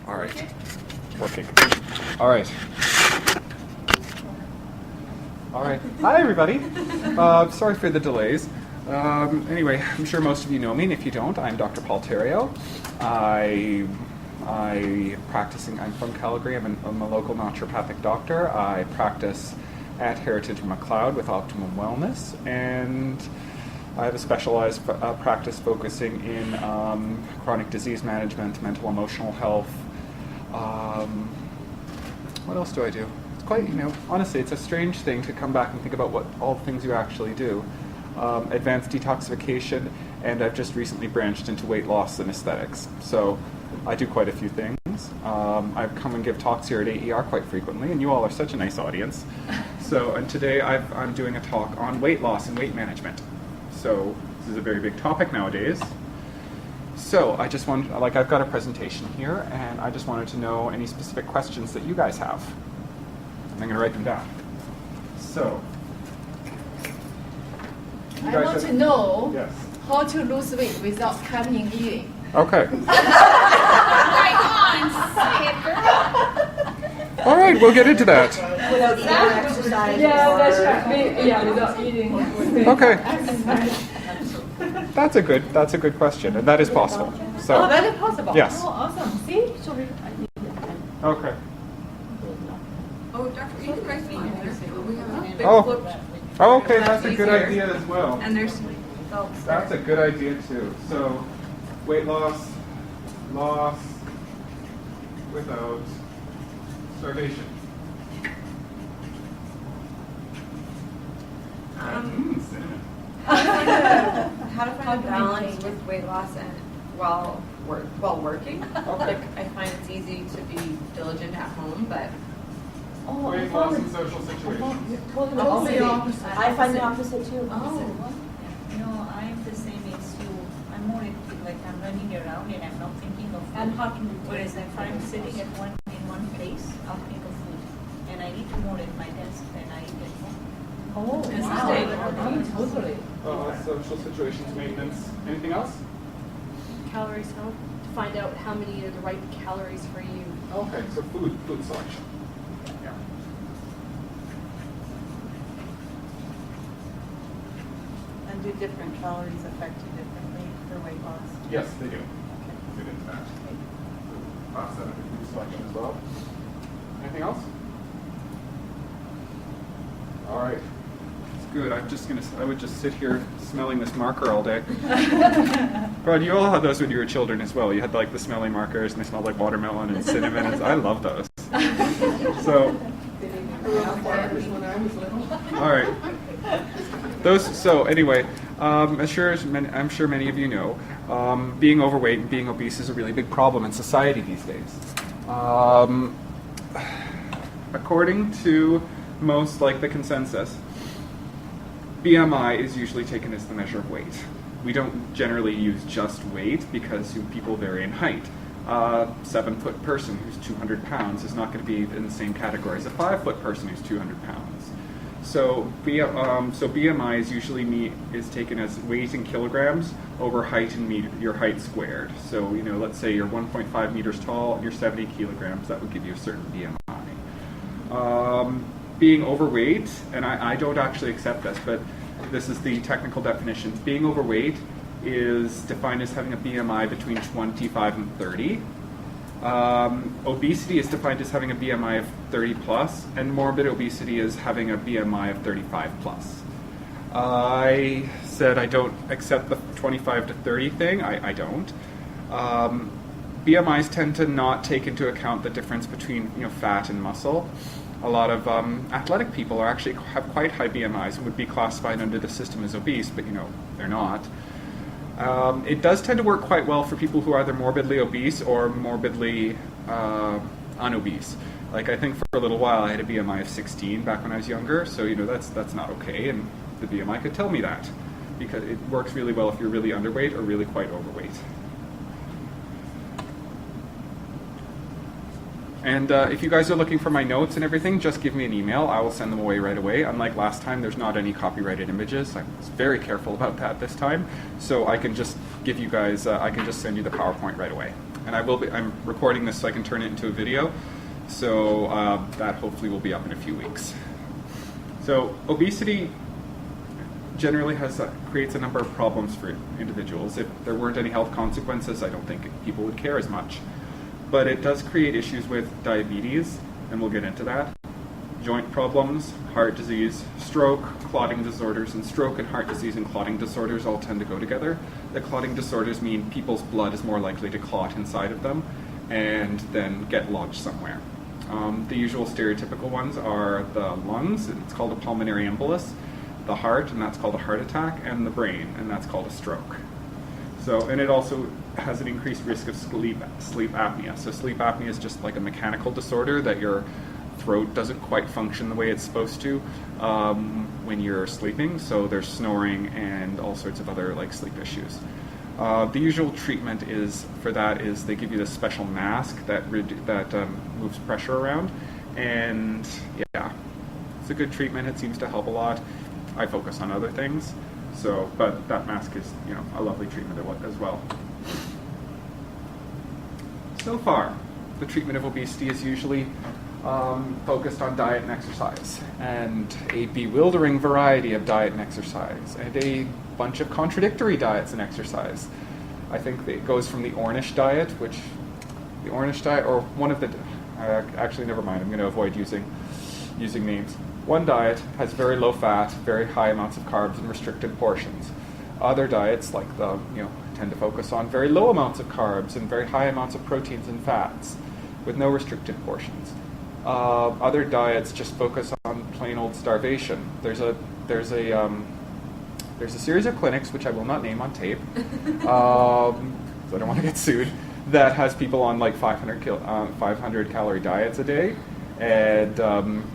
All right. Working. All right. All right. Hi, everybody. Sorry for the delays. Anyway, I'm sure most of you know me, and if you don't, I'm Dr. Paul Theriault. I'm from Calgary. I'm a local naturopathic doctor. I practice at Heritage McLeod with Optimum Wellness, and I have a specialized practice focusing in chronic disease management, mental emotional health. What else do I do? It's quite, honestly, it's a strange thing to come back and think about what all the things you actually do. Advanced detoxification, and I've just recently branched into weight loss and aesthetics. So I do quite a few things. I come and give talks here at AER quite frequently, and you all are such a nice audience. And today I'm doing a talk on weight loss and weight management. So this is a very big topic nowadays. So I just wanted, I've got a presentation here, and I just wanted to know any specific questions that you guys have. I'm going to write them down. So, I want to know yes. how to lose weight without cutting eating. Okay. Come on, say it, girl. All right, we'll get into that. Without eating or exercise. Yeah, that's right. Without eating. Okay. That's a good question, and that is possible. So. Oh, that is possible. Yes. Oh, awesome. See? Okay. Oh, Doctor, you can write me in there. We have a big Oh. flip. Oh, okay, that's a good idea as well. And there's belts. That's a good idea too. So, weight loss without starvation. Cinnamon. How to find a balance with weight loss and while working. Okay. I find it's easy to be diligent at home, but Weight loss in social situations. Totally opposite. I find the opposite too. No, I'm the same as you. I'm more like I'm running around and I'm not thinking of food. And how can you do Whereas if I'm sitting in one place, I'll think of food. And I eat more at my desk than I eat at home. Oh, Because wow. Totally. Social situations, maintenance. Anything else? Calories help to find out how many are the right calories for you. Okay, so food selection. Yeah. And do different calories affect you differently for weight loss? Yes, they do. We'll get into that. Class 7 food selection as well. Anything else? All right. It's good. I would just sit here smelling this marker all day. But you all had those when you were children as well. You had the smelly markers, and they smelled like watermelon and cinnamon. I love those. So. All right. I'm sure many of you know, being overweight and being obese is a really big problem in society these days. According to most, the consensus, BMI is usually taken as the measure of weight. We don't generally use just weight because people vary in height. A 7-foot person who's 200 pounds is not going to be in the same category as a 5-foot person who's 200 pounds. So BMI is usually taken as weight in kilograms over height in your height squared. So let's say you're 1.5 meters tall and you're 70 kilograms. That would give you a certain BMI. Being overweight, and I don't actually accept this, but this is the technical definition. Being overweight is defined as having a BMI between 25 and 30. Obesity is defined as having a BMI of 30 plus, and morbid obesity is having a BMI of 35 plus. I said I don't accept the 25 to 30 thing. I don't. BMIs tend to not take into account the difference between fat and muscle. A lot of athletic people have quite high BMIs and would be classified under the system as obese, but they're not. It does tend to work quite well for people who are either morbidly obese or morbidly unobese. I think for a little while I had a BMI of 16 back when I was younger, so that's not okay, and the BMI could tell me that because it works really well if you're really underweight or really quite overweight. And if you guys are looking for my notes and everything, just give me an email. I will send them away right away. Unlike last time, there's not any copyrighted images. I was very careful about that this time. So I can just give you guys, I can just send you the PowerPoint right away. And I'm recording this so I can turn it into a video. So that hopefully will be up in a few weeks. So obesity generally creates a number of problems for individuals. If there weren't any health consequences, I don't think people would care as much. But it does create issues with diabetes, and we'll get into that. Joint problems, heart disease, stroke, clotting disorders, and stroke and heart disease and clotting disorders all tend to go together. The clotting disorders mean people's blood is more likely to clot inside of them and then get lodged somewhere. The usual stereotypical ones are the lungs, and it's called a pulmonary embolus, the heart, and that's called a heart attack, and the brain, and that's called a stroke. So, and it also has an increased risk of sleep apnea. So sleep apnea is just like a mechanical disorder that your throat doesn't quite function the way it's supposed to when you're sleeping. So there's snoring and all sorts of other like sleep issues. The usual treatment for that is they give you this special mask that moves pressure around, and yeah, it's a good treatment. It seems to help a lot. I focus on other things, but that mask is a lovely treatment as well. So far, the treatment of obesity is usually focused on diet and exercise, and a bewildering variety of diet and exercise, and a bunch of contradictory diets and exercise. I think it goes from the Ornish diet, or one of the, actually never mind, I'm going to avoid using names. One diet has very low fat, very high amounts of carbs and restricted portions. Other diets, like tend to focus on very low amounts of carbs and very high amounts of proteins and fats with no restricted portions. Other diets just focus on plain old starvation. There's a series of clinics, which I will not name on tape, so I don't want to get sued, that has people on like 500 calorie diets a day. And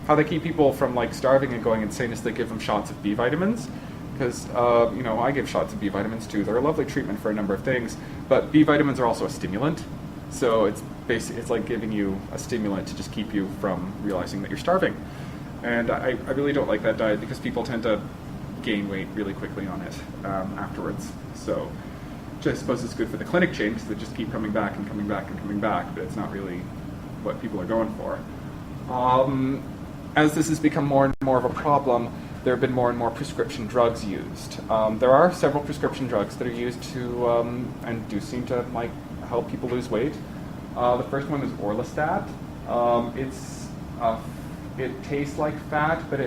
how they keep people from like starving and going insane is they give them shots of B vitamins, because I give shots of B vitamins too. They're a lovely treatment for a number of things, but B vitamins are also a stimulant, so it's like giving you a stimulant to just keep you from realizing that you're starving. And I really don't like that diet because people tend to gain weight really quickly on it afterwards. So, which I suppose is good for the clinic chain because they just keep coming back and coming back and coming back, but it's not really what people are going for. As this has become more and more of a problem, there have been more and more prescription drugs used. There are several prescription drugs that are used to and do seem to help people lose weight. The first one is Orlistat. It tastes like fat, but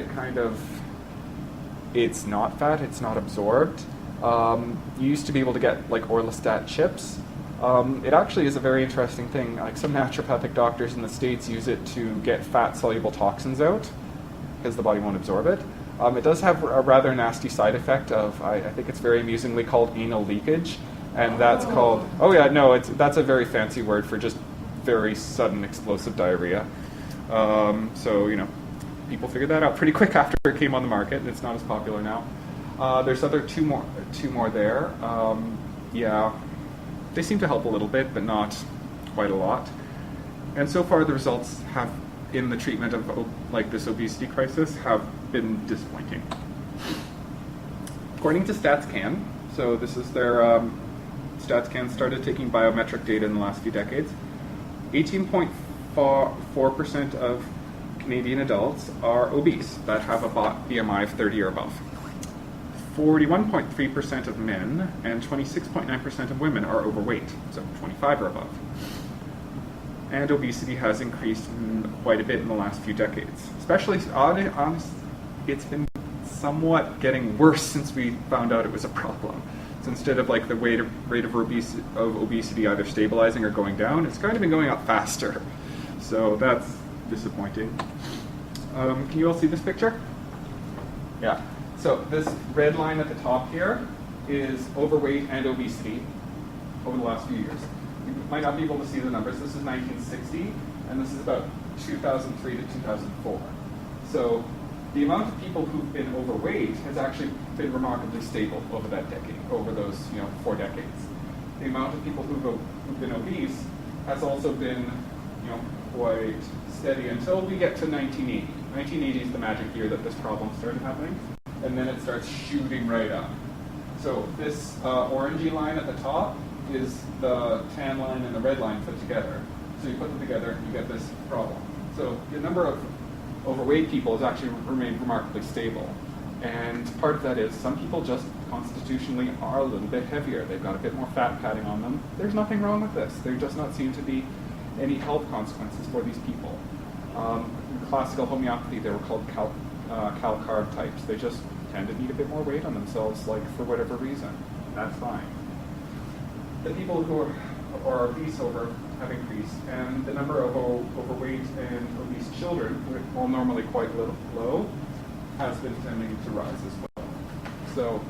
it's not fat. It's not absorbed. You used to be able to get like Orlistat chips. It actually is a very interesting thing. Like some naturopathic doctors in the States use it to get fat-soluble toxins out because the body won't absorb it. It does have a rather nasty side effect of, I think it's very amusingly called anal leakage, and that's called, that's a very fancy word for just very sudden explosive diarrhea. People figured that out pretty quick after it came on the market, and it's not as popular now. There's two more there. They seem to help a little bit, but not quite a lot. And so far, the results in the treatment of this obesity crisis have been disappointing. According to StatsCan, so this is their StatsCan started taking biometric data in the last few decades. 18.4% of Canadian adults are obese that have a BMI of 30 or above. 41.3% of men and 26.9% of women are overweight, so 25 or above. And obesity has increased quite a bit in the last few decades. Especially, it's been somewhat getting worse since we found out it was a problem. So instead of the rate of obesity either stabilizing or going down, it's kind of been going up faster. So that's disappointing. Can you all see this picture? Yeah. So this red line at the top here is overweight and obesity over the last few years. You might not be able to see the numbers. This is 1960, and this is about 2003 to 2004. So the amount of people who've been overweight has actually been remarkably stable over that decade, over those 4 decades. The amount of people who've been obese has also been quite steady until we get to 1980. 1980 is the magic year that this problem started happening, and then it starts shooting right up. So this orangey line at the top is the tan line and the red line put together. So you put them together and you get this problem. So the number of overweight people has actually remained remarkably stable. And part of that is some people just constitutionally are a little bit heavier. They've got a bit more fat padding on them. There's nothing wrong with this. There does not seem to be any health consequences for these people. In classical homeopathy, they were called cal-carb types. They just tend to need a bit more weight on themselves, like for whatever reason. That's fine. The people who are obese have increased, and the number of overweight and obese children, while normally quite low, has been tending to rise as well. So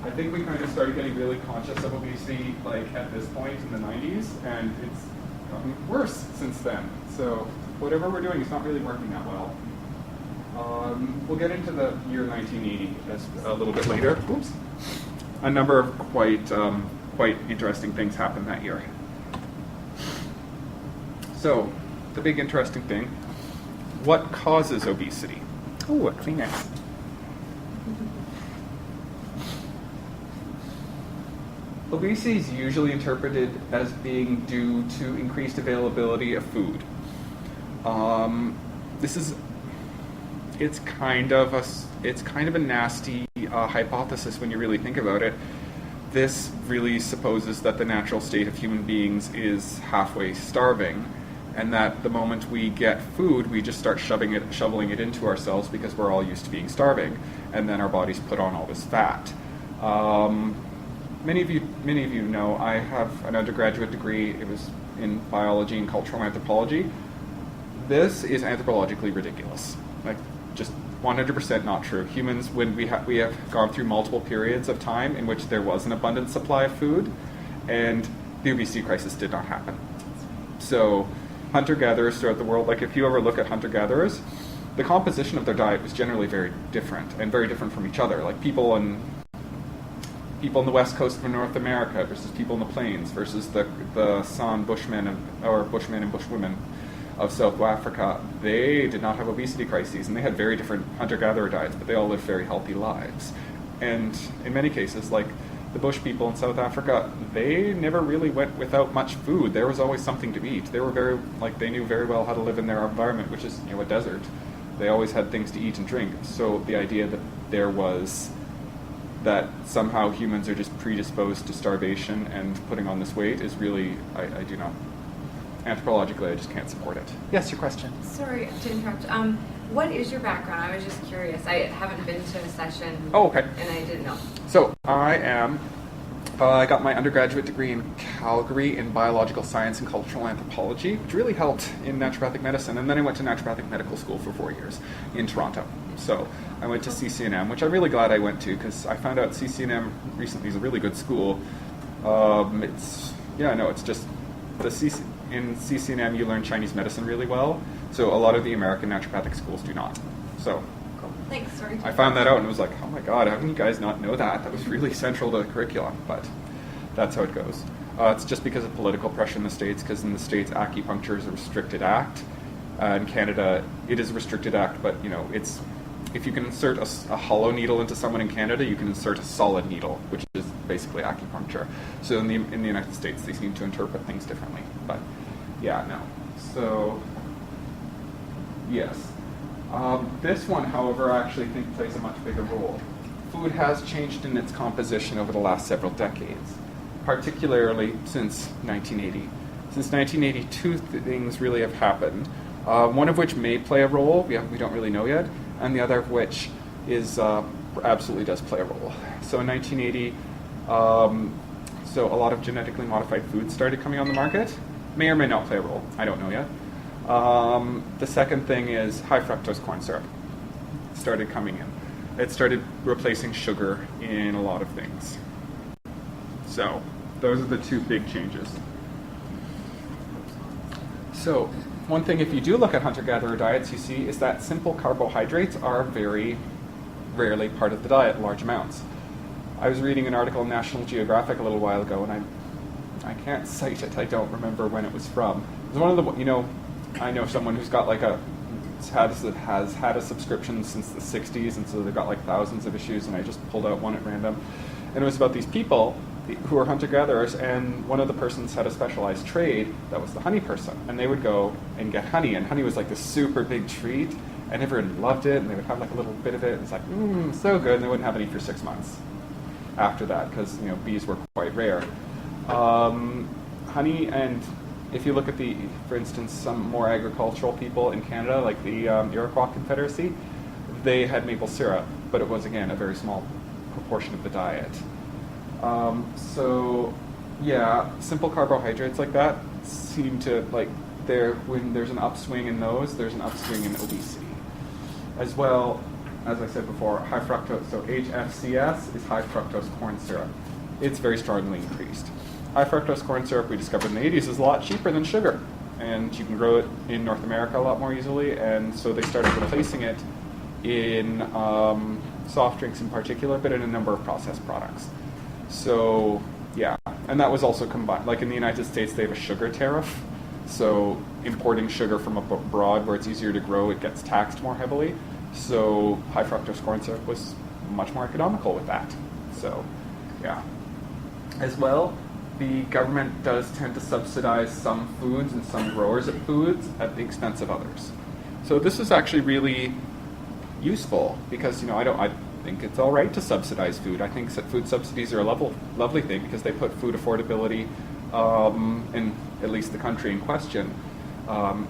I think we kind of started getting really conscious of obesity like at this point in the 90s, and it's gotten worse since then. So whatever we're doing is not really working that well. We'll get into the year 1980 a little bit later. Oops. A number of quite interesting things happened that year. So the big interesting thing, what causes obesity? Oh, a Kleenex. Obesity is usually interpreted as being due to increased availability of food. It's kind of a nasty hypothesis when you really think about it. This really supposes that the natural state of human beings is halfway starving, and that the moment we get food, we just start shoveling it into ourselves because we're all used to being starving, and then our bodies put on all this fat. Many of you know I have an undergraduate degree. It was in biology and cultural anthropology. This is anthropologically ridiculous. Like, just 100% not true. Humans, when we have gone through multiple periods of time in which there was an abundant supply of food, and the obesity crisis did not happen. So hunter-gatherers throughout the world, like if you ever look at hunter-gatherers, the composition of their diet was generally very different, and very different from each other. Like people in the west coast of North America versus people in the plains versus the San Bushmen or Bushmen and Bushwomen of South Africa. They did not have obesity crises, and they had very different hunter-gatherer diets, but they all lived very healthy lives. And in many cases, like the bush people in South Africa, they never really went without much food. There was always something to eat. They were they knew very well how to live in their environment, which is, a desert. They always had things to eat and drink. So the idea that somehow humans are just predisposed to starvation and putting on this weight is really, I do not. Anthropologically, I just can't support it. Yes, your question. Sorry to interrupt. What is your background? I was just curious. I haven't been to a session. Oh, okay. And I didn't know. So I got my undergraduate degree in Calgary in biological science and cultural anthropology, which really helped in naturopathic medicine. And then I went to naturopathic medical school for 4 years in Toronto. So I went to CCNM, which I'm really glad I went to because I found out CCNM recently is a really good school. It's just in CCNM you learn Chinese medicine really well. So a lot of the American naturopathic schools do not. So Cool. Thanks. Sorry. I found that out and was like, oh my god, how can you guys not know that? That was really central to the curriculum, but that's how it goes. It's just because of political pressure in the States, because in the States acupuncture is a restricted act. In Canada, it is a restricted act, but it's if you can insert a hollow needle into someone in Canada, you can insert a solid needle, which is basically acupuncture. So in the United States, they seem to interpret things differently. But yeah, no. So yes. This one, however, I actually think plays a much bigger role. Food has changed in its composition over the last several decades, particularly since 1980. Since 1980, two things really have happened, one of which may play a role, we don't really know yet, and the other of which is absolutely does play a role. So in 1980, so a lot of genetically modified foods started coming on the market, may or may not play a role, I don't know yet. The second thing is high fructose corn syrup started coming in. It started replacing sugar in a lot of things. So those are the two big changes. So one thing, if you do look at hunter-gatherer diets, you see is that simple carbohydrates are very rarely part of the diet in large amounts. I was reading an article in National Geographic a little while ago, and I can't cite it. I don't remember when it was from. It was one of the, I know someone who's got has had a subscription since the 60s, and so they've got thousands of issues, and I just pulled out one at random. And it was about these people who were hunter-gatherers, and one of the persons had a specialized trade that was the honey person, and they would go and get honey, and honey was like this super big treat, and everyone loved it, and they would have like a little bit of it, and it's like, so good, and they wouldn't have any for 6 months after that, because bees were quite rare. Honey, and if you look at for instance, some more agricultural people in Canada, like the Iroquois Confederacy, they had maple syrup, but it was, again, a very small proportion of the diet. Simple carbohydrates like that seem to, when there's an upswing in those, there's an upswing in obesity. As well, as I said before, high fructose, so HFCS is high fructose corn syrup. It's very strongly increased. High fructose corn syrup, we discovered in the 80s, is a lot cheaper than sugar, and you can grow it in North America a lot more easily, and so they started replacing it in soft drinks in particular, but in a number of processed products. So, yeah, and that was also combined, like in the United States, they have a sugar tariff, so importing sugar from abroad where it's easier to grow, it gets taxed more heavily, so high fructose corn syrup was much more economical with that. So, yeah. As well, the government does tend to subsidize some foods and some growers of foods at the expense of others. So this is actually really useful because I think it's all right to subsidize food. I think that food subsidies are a lovely thing because they put food affordability in at least the country in question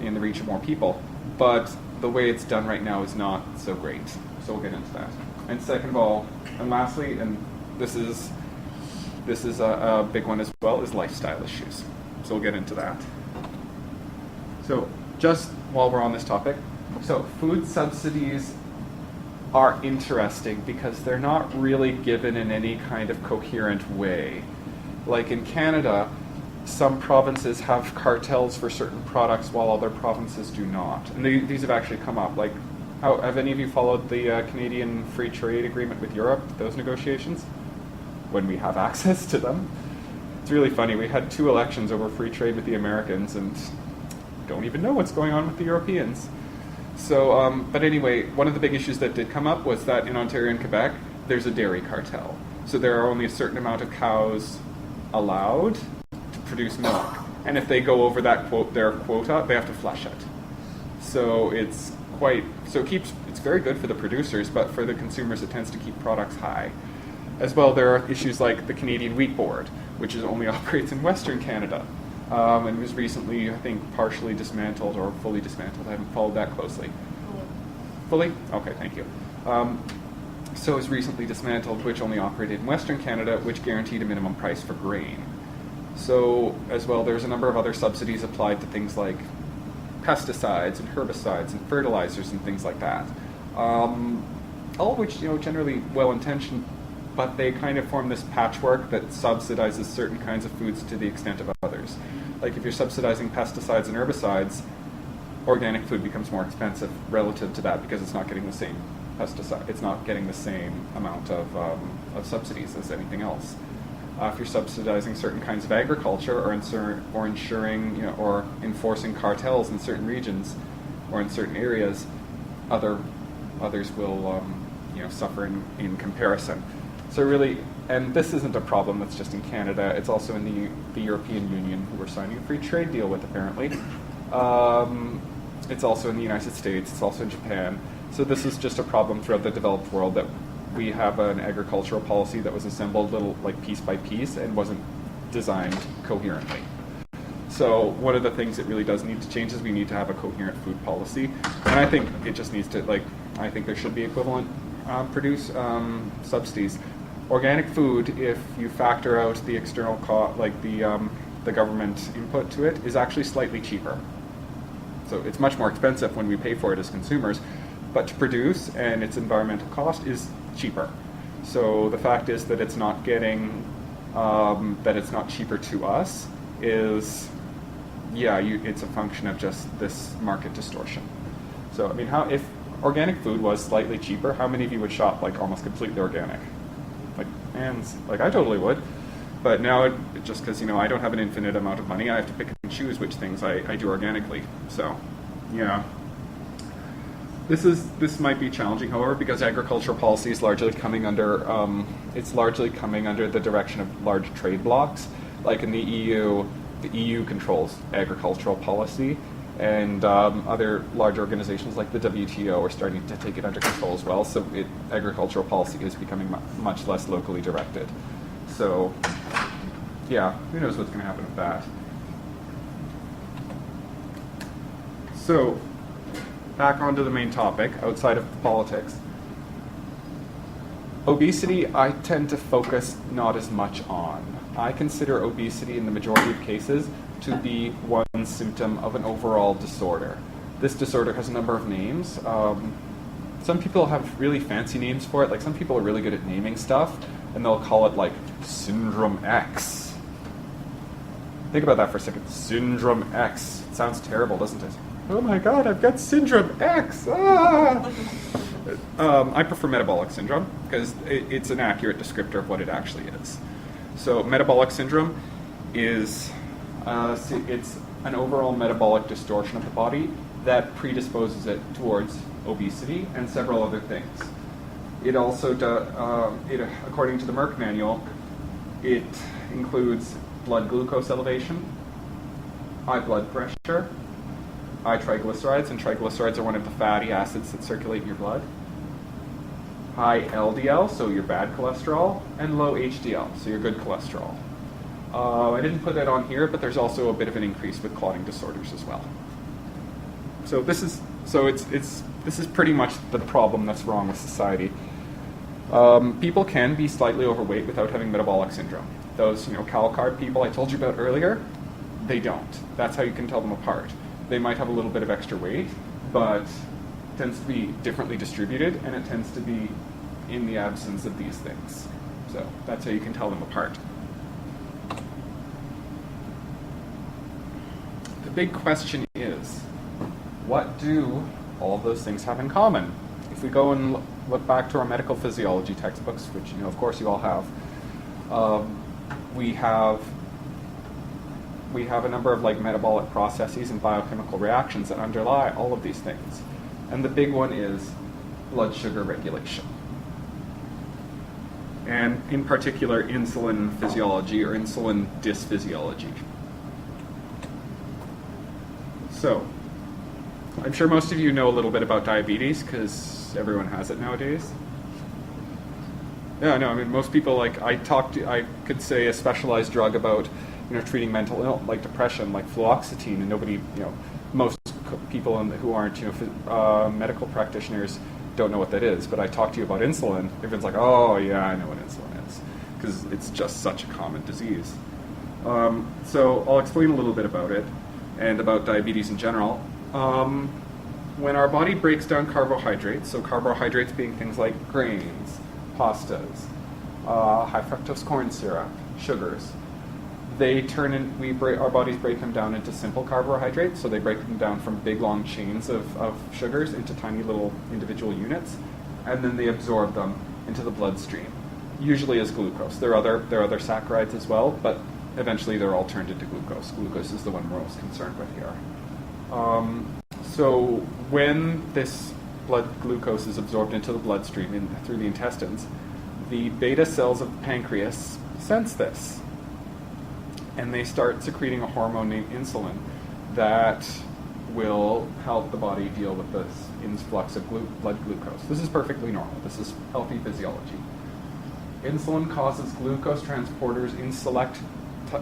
in the reach of more people. But the way it's done right now is not so great. So we'll get into that. And second of all, and lastly, and this is a big one as well, is lifestyle issues. So we'll get into that. So just while we're on this topic, so food subsidies are interesting because they're not really given in any kind of coherent way. Like in Canada, some provinces have cartels for certain products while other provinces do not. And these have actually come up. Like, have any of you followed the Canadian Free Trade Agreement with Europe, those negotiations? When we have access to them. It's really funny. We had 2 elections over free trade with the Americans and don't even know what's going on with the Europeans. So, but anyway, one of the big issues that did come up was that in Ontario and Quebec, there's a dairy cartel. So there are only a certain amount of cows allowed to produce milk. And if they go over their quota, they have to flush it. So it's very good for the producers, but for the consumers, it tends to keep products high. As well, there are issues like the Canadian Wheat Board, which only operates in Western Canada, and was recently, I think, partially dismantled or fully dismantled. I haven't followed that closely. Fully? Okay, thank you. So it was recently dismantled, which only operated in Western Canada, which guaranteed a minimum price for grain. So, as well, there's a number of other subsidies applied to things like pesticides and herbicides and fertilizers and things like that. All of which, generally well-intentioned, but they kind of form this patchwork that subsidizes certain kinds of foods to the extent of others. Like if you're subsidizing pesticides and herbicides, organic food becomes more expensive relative to that because it's not getting the same pesticide, it's not getting the same amount of subsidies as anything else. If you're subsidizing certain kinds of agriculture or ensuring, or enforcing cartels in certain regions or in certain areas, others will, suffer in comparison. So really, and this isn't a problem that's just in Canada, it's also in the European Union, who we're signing a free trade deal with, apparently. It's also in the United States, it's also in Japan. So this is just a problem throughout the developed world, that we have an agricultural policy that was assembled piece by piece and wasn't designed coherently. So one of the things that really does need to change is we need to have a coherent food policy. And I think it just needs to, I think there should be equivalent subsidies. Organic food, if you factor out the external cost, the government input to it, is actually slightly cheaper. So it's much more expensive when we pay for it as consumers, but to produce and its environmental cost is cheaper. So the fact is that it's not getting, that it's not cheaper to us is, it's a function of just this market distortion. So I mean, if organic food was slightly cheaper, how many of you would shop almost completely organic? I totally would. But now, just because, I don't have an infinite amount of money, I have to pick and choose which things I do organically. So, yeah. This might be challenging, however, because agricultural policy is largely coming under the direction of large trade blocs. Like in the EU controls agricultural policy, and other large organizations like the WTO are starting to take it under control as well. So agricultural policy is becoming much less locally directed. So yeah, who knows what's going to happen with that. So back onto the main topic, outside of politics. Obesity, I tend to focus not as much on. I consider obesity in the majority of cases to be one symptom of an overall disorder. This disorder has a number of names. Some people have really fancy names for it. Like some people are really good at naming stuff, and they'll call it like Syndrome X. Think about that for a second. Syndrome X. It sounds terrible, doesn't it? Oh my God, I've got Syndrome X! Ah! I prefer Metabolic Syndrome because it's an accurate descriptor of what it actually is. So Metabolic Syndrome is it's an overall metabolic distortion of the body that predisposes it towards obesity and several other things. It also, according to the Merck manual, it includes blood glucose elevation, high blood pressure, high triglycerides, and triglycerides are one of the fatty acids that circulate in your blood, high LDL, so your bad cholesterol, and low HDL, so your good cholesterol. I didn't put that on here, but there's also a bit of an increase with clotting disorders as well. So this is pretty much the problem that's wrong with society. People can be slightly overweight without having metabolic syndrome. Those, cal-carb people I told you about earlier, they don't. That's how you can tell them apart. They might have a little bit of extra weight, but it tends to be differently distributed, and it tends to be in the absence of these things. So that's how you can tell them apart. The big question is, what do all of those things have in common? If we go and look back to our medical physiology textbooks, which of course you all have, we have a number of metabolic processes and biochemical reactions that underlie all of these things. And the big one is blood sugar regulation. And in particular, insulin physiology or insulin dysphysiology. So, I'm sure most of you know a little bit about diabetes because everyone has it nowadays. Yeah, no, I mean, most people, I could say a specialized drug about, treating mental illness, like depression, like fluoxetine, and nobody, most people who aren't, medical practitioners don't know what that is. But I talk to you about insulin, everyone's like, oh yeah, I know what insulin is, because it's just such a common disease. So I'll explain a little bit about it, and about diabetes in general. When our body breaks down carbohydrates, so carbohydrates being things like grains, pastas, high fructose corn syrup, sugars, our bodies break them down into simple carbohydrates, so they break them down from big long chains of sugars into tiny little individual units, and then they absorb them into the bloodstream, usually as glucose. There are other saccharides as well, but eventually they're all turned into glucose. Glucose is the one we're most concerned with here. So when this blood glucose is absorbed into the bloodstream through the intestines, the beta cells of the pancreas sense this, and they start secreting a hormone named insulin that will help the body deal with this influx of blood glucose. This is perfectly normal. This is healthy physiology. Insulin causes glucose transporters in select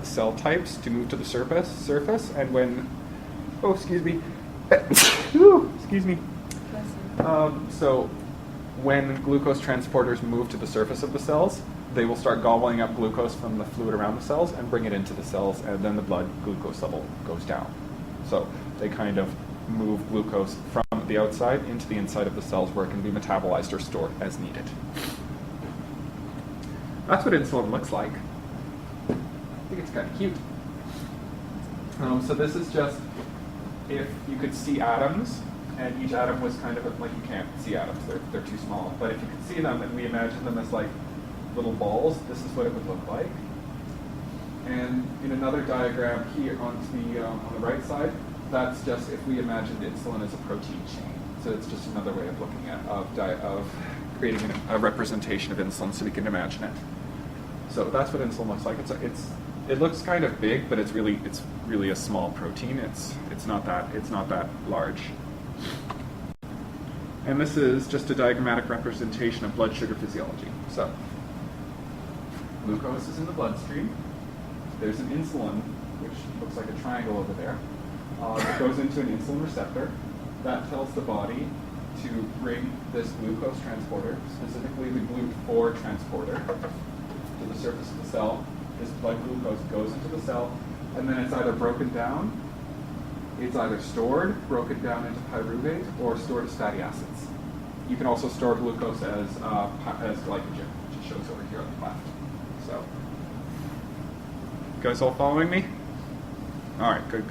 cell types to move to the surface, and when, so when glucose transporters move to the surface of the cells, they will start gobbling up glucose from the fluid around the cells and bring it into the cells, and then the blood glucose level goes down. So they kind of move glucose from the outside into the inside of the cells where it can be metabolized or stored as needed. That's what insulin looks like. I think it's kind of cute. So this is just if you could see atoms, and each atom was kind of you can't see atoms, they're too small. But if you could see them and we imagine them as little balls, this is what it would look like. And in another diagram here on the right side, that's just if we imagined insulin as a protein chain. So it's just another way of looking at of creating a representation of insulin so we can imagine it. So that's what insulin looks like. It looks kind of big, but it's really a small protein. It's not that large. And this is just a diagrammatic representation of blood sugar physiology. So glucose is in the bloodstream. There's an insulin, which looks like a triangle over there. It goes into an insulin receptor. That tells the body to bring this glucose transporter, specifically the GLUT4 transporter, to the surface of the cell. This blood glucose goes into the cell, and then it's either broken down, it's either stored, broken down into pyruvate, or stored as fatty acids. You can also store glucose as glycogen, which it shows over here on the left. So, you guys all following me? All right, good.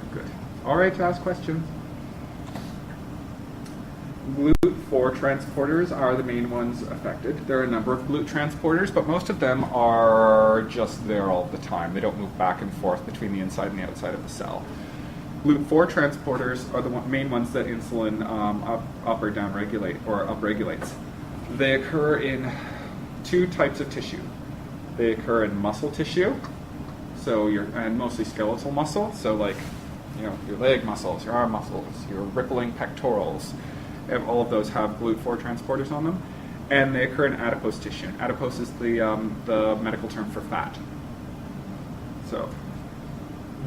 All right, to ask questions. GLUT4 transporters are the main ones affected. There are a number of GLUT transporters, but most of them are just there all the time. They don't move back and forth between the inside and the outside of the cell. GLUT4 transporters are the main ones that insulin up or down regulate or upregulates. They occur in two types of tissue. They occur in muscle tissue, and mostly skeletal muscle. So like, your leg muscles, your arm muscles, your rippling pectorals. All of those have GLUT4 transporters on them, and they occur in adipose tissue. And adipose is the medical term for fat. So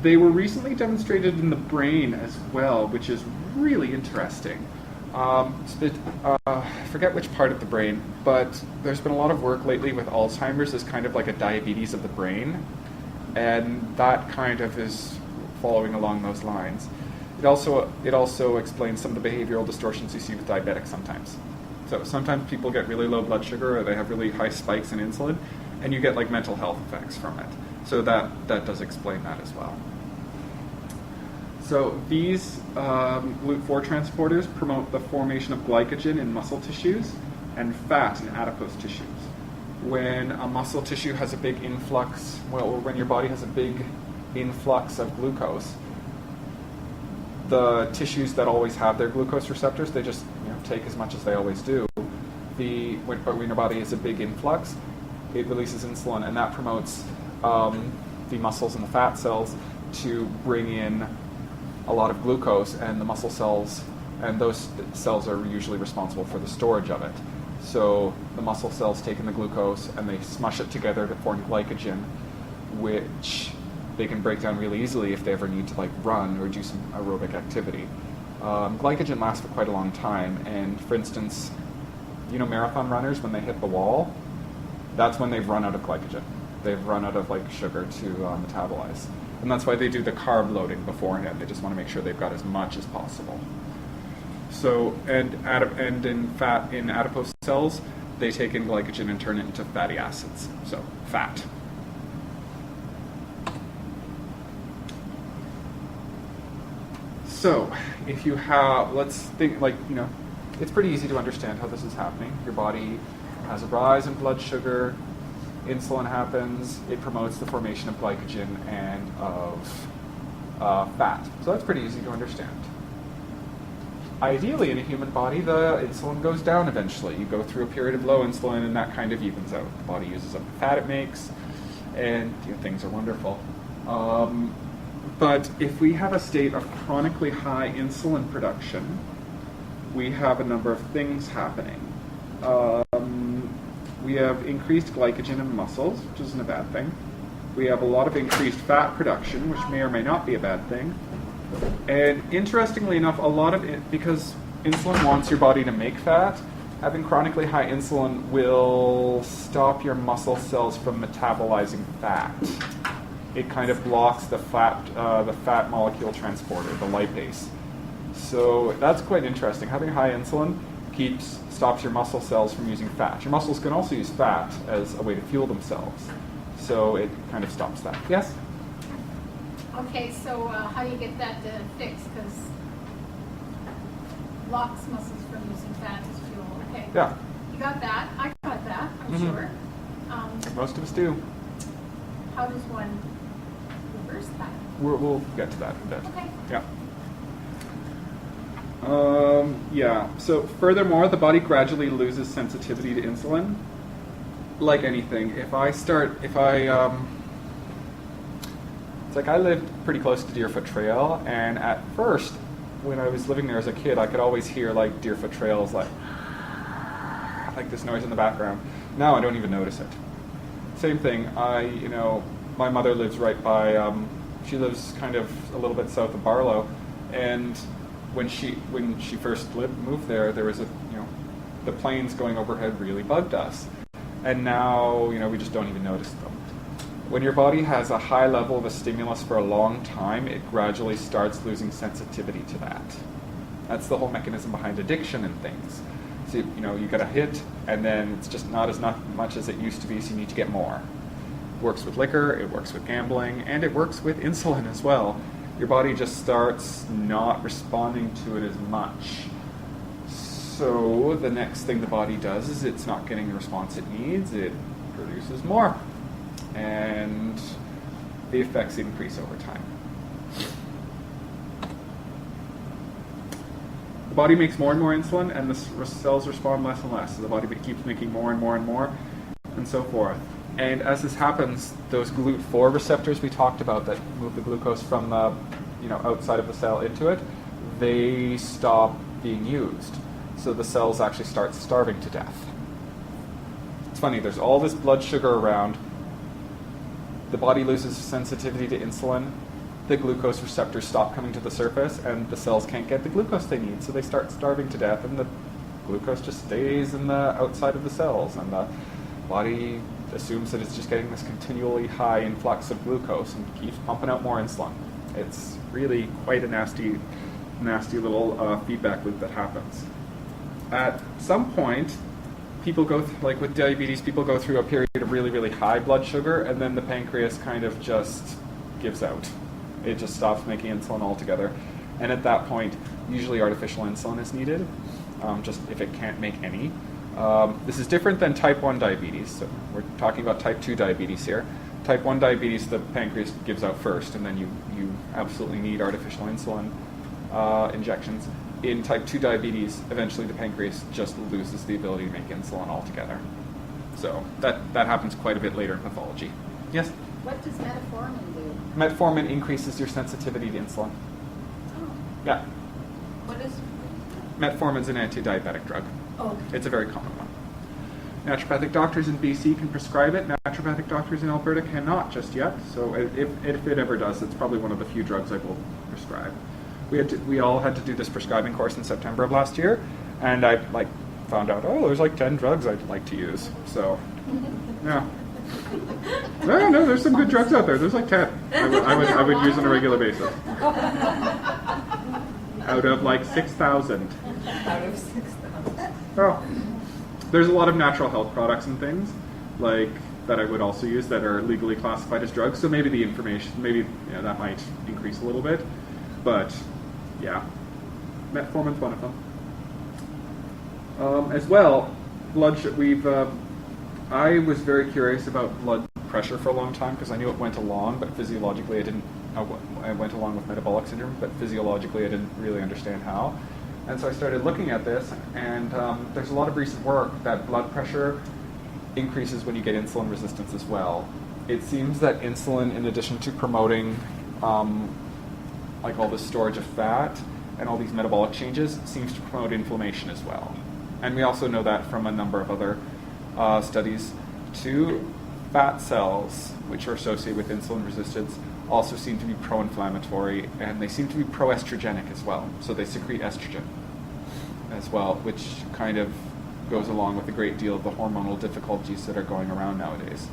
they were recently demonstrated in the brain as well, which is really interesting. I forget which part of the brain, but there's been a lot of work lately with Alzheimer's as kind of like a diabetes of the brain, and that kind of is following along those lines. It also explains some of the behavioral distortions you see with diabetics sometimes. So sometimes people get really low blood sugar, or they have really high spikes in insulin, and you get like mental health effects from it. So that does explain that as well. So these GLUT4 transporters promote the formation of glycogen in muscle tissues and fat in adipose tissues. When a muscle tissue has a big influx, when your body has a big influx of glucose, the tissues that always have their glucose receptors, they just take as much as they always do. When your body has a big influx, it releases insulin, and that promotes the muscles and the fat cells to bring in a lot of glucose, and the muscle cells, and those cells are usually responsible for the storage of it. So the muscle cells take in the glucose and they smush it together to form glycogen, which they can break down really easily if they ever need to run or do some aerobic activity. Glycogen lasts for quite a long time, and for instance, marathon runners, when they hit the wall, that's when they've run out of glycogen. They've run out of sugar to metabolize. And that's why they do the carb loading beforehand. They just want to make sure they've got as much as possible. So, and in adipose cells, they take in glycogen and turn it into fatty acids. So, fat. So, if you have, let's think it's pretty easy to understand how this is happening. Your body has a rise in blood sugar, insulin happens, it promotes the formation of glycogen and of fat. So that's pretty easy to understand. Ideally, in a human body, the insulin goes down eventually. You go through a period of low insulin, and that kind of evens out. The body uses up the fat it makes, and things are wonderful. But if we have a state of chronically high insulin production, we have a number of things happening. We have increased glycogen in muscles, which isn't a bad thing. We have a lot of increased fat production, which may or may not be a bad thing. And interestingly enough, because insulin wants your body to make fat, having chronically high insulin will stop your muscle cells from metabolizing fat. It kind of blocks the fat molecule transporter, the lipase. So that's quite interesting. Having high insulin stops your muscle cells from using fat. Your muscles can also use fat as a way to fuel themselves. So it kind of stops that. Yes? Okay, so how do you get that fixed? Because blocks muscles from using fat as fuel. Okay. Yeah. You got that. I got that, I'm sure. Most of us do. How does one reverse that? We'll get to that in a bit. Okay. Yeah. Yeah. So furthermore, the body gradually loses sensitivity to insulin. Like anything, it's like I lived pretty close to Deerfoot Trail, and at first, when I was living there as a kid, I could always hear like Deerfoot Trails like this noise in the background. Now I don't even notice it. Same thing. My mother lives right by. She lives kind of a little bit south of Barlow, and when she first moved there was the planes going overhead really bugged us, and now we just don't even notice them. When your body has a high level of a stimulus for a long time, it gradually starts losing sensitivity to that. That's the whole mechanism behind addiction and things. So you get a hit, and then it's just not much as it used to be, so you need to get more. It works with liquor, it works with gambling, and it works with insulin as well. Your body just starts not responding to it as much. So the next thing the body does is it's not getting the response it needs, it produces more. And the effects increase over time. The body makes more and more insulin, and the cells respond less and less. So the body keeps making more and more and more, and so forth. And as this happens, those GLUT4 receptors we talked about that move the glucose from the outside of the cell into it, they stop being used. So the cells actually start starving to death. It's funny, there's all this blood sugar around. The body loses sensitivity to insulin. The glucose receptors stop coming to the surface, and the cells can't get the glucose they need, so they start starving to death, and the glucose just stays in the outside of the cells, and the body assumes that it's just getting this continually high influx of glucose and keeps pumping out more insulin. It's really quite a nasty little feedback loop that happens. At some point, people go like with diabetes, people go through a period of really, really high blood sugar, and then the pancreas kind of just gives out. It just stops making insulin altogether. And at that point, usually artificial insulin is needed, just if it can't make any. This is different than type 1 diabetes. So we're talking about type 2 diabetes here. Type 1 diabetes, the pancreas gives out first, and then you absolutely need artificial insulin injections. In type 2 diabetes, eventually the pancreas just loses the ability to make insulin altogether. So that happens quite a bit later in pathology. Yes? What does metformin do? Metformin increases your sensitivity to insulin. Oh, Yeah. what is? Metformin's an anti-diabetic drug. Oh, It's a very common one. Naturopathic doctors in BC can prescribe it. Naturopathic doctors in Alberta cannot just yet. So if it ever does, it's probably one of the few drugs I will prescribe. We all had to do this prescribing course in September of last year, and I found out, there's 10 drugs I'd like to use. So, yeah. No, there's some good drugs out there. There's 10 I would use on a regular basis. Out of 6,000. Out of 6,000. Oh. There's a lot of natural health products and things that I would also use that are legally classified as drugs. So maybe the information, that might increase a little bit. But yeah, metformin's one of them. As well, I was very curious about blood pressure for a long time because I knew it went along, but physiologically I didn't. I went along with metabolic syndrome, but physiologically I didn't really understand how. And so I started looking at this, and there's a lot of recent work that blood pressure increases when you get insulin resistance as well. It seems that insulin, in addition to promoting all this storage of fat and all these metabolic changes, seems to promote inflammation as well. And we also know that from a number of other studies too. Fat cells, which are associated with insulin resistance, also seem to be pro-inflammatory, and they seem to be pro-estrogenic as well. So they secrete estrogen as well, which kind of goes along with a great deal of the hormonal difficulties that are going around nowadays.